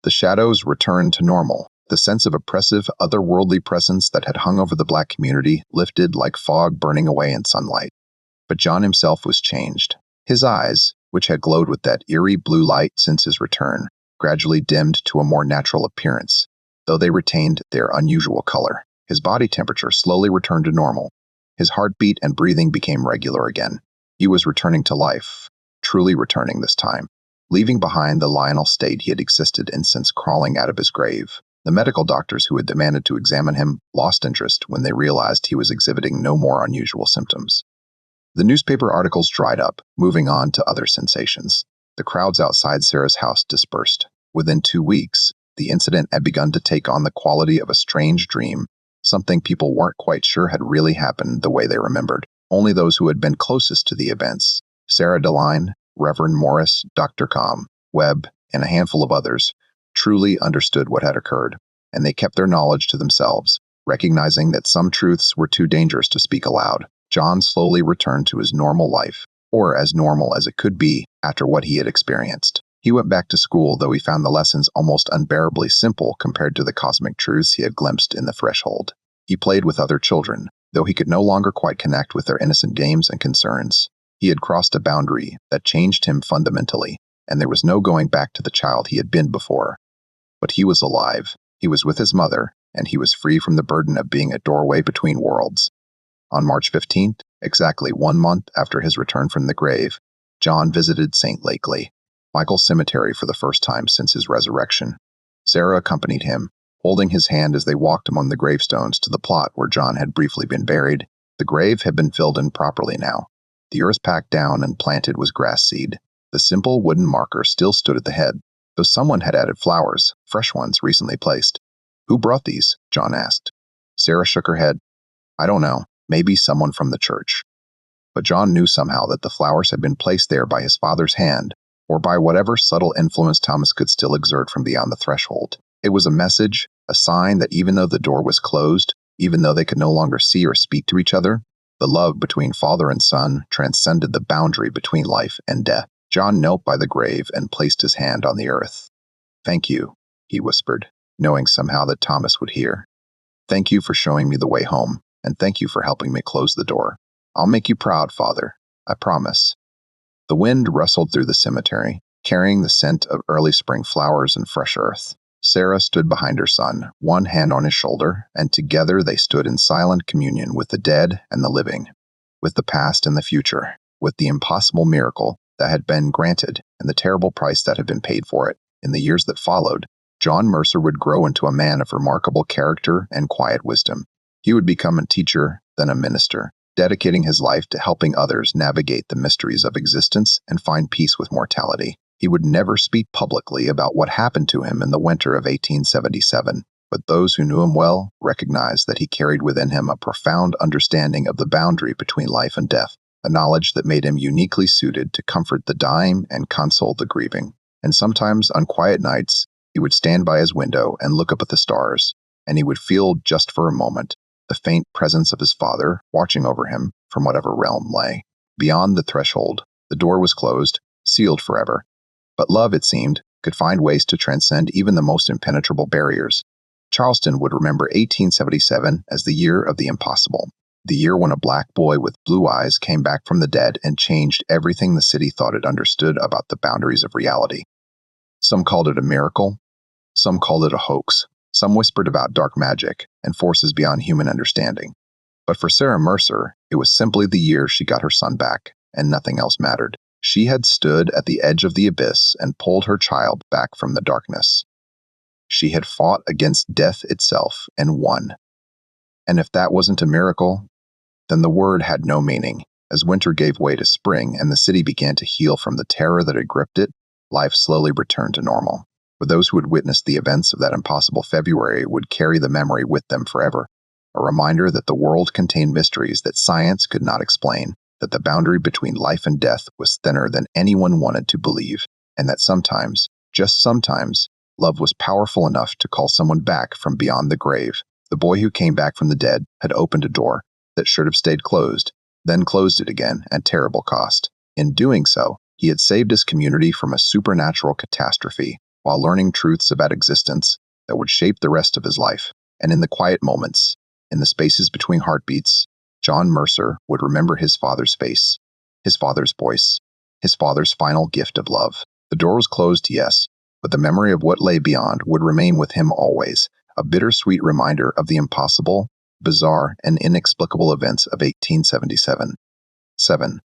The shadows returned to normal. The sense of oppressive, otherworldly presence that had hung over the Black community lifted like fog burning away in sunlight. But John himself was changed. His eyes, which had glowed with that eerie blue light since his return, gradually dimmed to a more natural appearance, though they retained their unusual color. His body temperature slowly returned to normal. His heartbeat and breathing became regular again. He was returning to life, truly returning this time, leaving behind the lionel state he had existed in since crawling out of his grave. The medical doctors who had demanded to examine him lost interest when they realized he was exhibiting no more unusual symptoms. The newspaper articles dried up, moving on to other sensations. The crowds outside Sarah's house dispersed. Within 2 weeks, the incident had begun to take on the quality of a strange dream, something people weren't quite sure had really happened the way they remembered. Only those who had been closest to the events, Sarah Deline, Reverend Morris, Dr. Com, Webb, and a handful of others, truly understood what had occurred, and they kept their knowledge to themselves, recognizing that some truths were too dangerous to speak aloud. John slowly returned to his normal life, or as normal as it could be after what he had experienced. He went back to school, though he found the lessons almost unbearably simple compared to the cosmic truths he had glimpsed in the threshold. He played with other children, though he could no longer quite connect with their innocent games and concerns. He had crossed a boundary that changed him fundamentally, and there was no going back to the child he had been before. But he was alive, he was with his mother, and he was free from the burden of being a doorway between worlds. On March 15th, exactly 1 month after his return from the grave, John visited St. Lakely, Michael's cemetery, for the first time since his resurrection. Sarah accompanied him, holding his hand as they walked among the gravestones to the plot where John had briefly been buried. The grave had been filled in properly now. The earth packed down and planted was grass seed. The simple wooden marker still stood at the head, though someone had added flowers, fresh ones recently placed. "Who brought these?" John asked. Sarah shook her head. "I don't know. Maybe someone from the church." But John knew somehow that the flowers had been placed there by his father's hand, or by whatever subtle influence Thomas could still exert from beyond the threshold. It was a message, a sign that even though the door was closed, even though they could no longer see or speak to each other, the love between father and son transcended the boundary between life and death. John knelt by the grave and placed his hand on the earth. "Thank you," he whispered, knowing somehow that Thomas would hear. "Thank you for showing me the way home, and thank you for helping me close the door. I'll make you proud, Father. I promise." The wind rustled through the cemetery, carrying the scent of early spring flowers and fresh earth. Sarah stood behind her son, one hand on his shoulder, and together they stood in silent communion with the dead and the living, with the past and the future, with the impossible miracle that had been granted and the terrible price that had been paid for it. In the years that followed, John Mercer would grow into a man of remarkable character and quiet wisdom. He would become a teacher, then a minister, dedicating his life to helping others navigate the mysteries of existence and find peace with mortality. He would never speak publicly about what happened to him in the winter of 1877, but those who knew him well recognized that he carried within him a profound understanding of the boundary between life and death. a knowledge that made him uniquely suited to comfort the dying and console the grieving. And sometimes, on quiet nights, he would stand by his window and look up at the stars, and he would feel, just for a moment, the faint presence of his father watching over him from whatever realm lay. Beyond the threshold, the door was closed, sealed forever. But love, it seemed, could find ways to transcend even the most impenetrable barriers. Charleston would remember 1877 as the year of the impossible, the year when a black boy with blue eyes came back from the dead and changed everything the city thought it understood about the boundaries of reality. Some called it a miracle, some called it a hoax, some whispered about dark magic and forces beyond human understanding. But for Sarah Mercer, it was simply the year she got her son back, and nothing else mattered. She had stood at the edge of the abyss and pulled her child back from the darkness. She had fought against death itself and won. And if that wasn't a miracle, then the word had no meaning. As winter gave way to spring and the city began to heal from the terror that had gripped it, life slowly returned to normal. For those who had witnessed the events of that impossible February would carry the memory with them forever, a reminder that the world contained mysteries that science could not explain, that the boundary between life and death was thinner than anyone wanted to believe, and that sometimes, just sometimes, love was powerful enough to call someone back from beyond the grave. The boy who came back from the dead had opened a door that should have stayed closed, then closed it again at terrible cost. In doing so, he had saved his community from a supernatural catastrophe, while learning truths about existence that would shape the rest of his life. And in the quiet moments, in the spaces between heartbeats, John Mercer would remember his father's face, his father's voice, his father's final gift of love. The door was closed, yes, but the memory of what lay beyond would remain with him always, a bittersweet reminder of the impossible, bizarre, and inexplicable events of 1877. 7.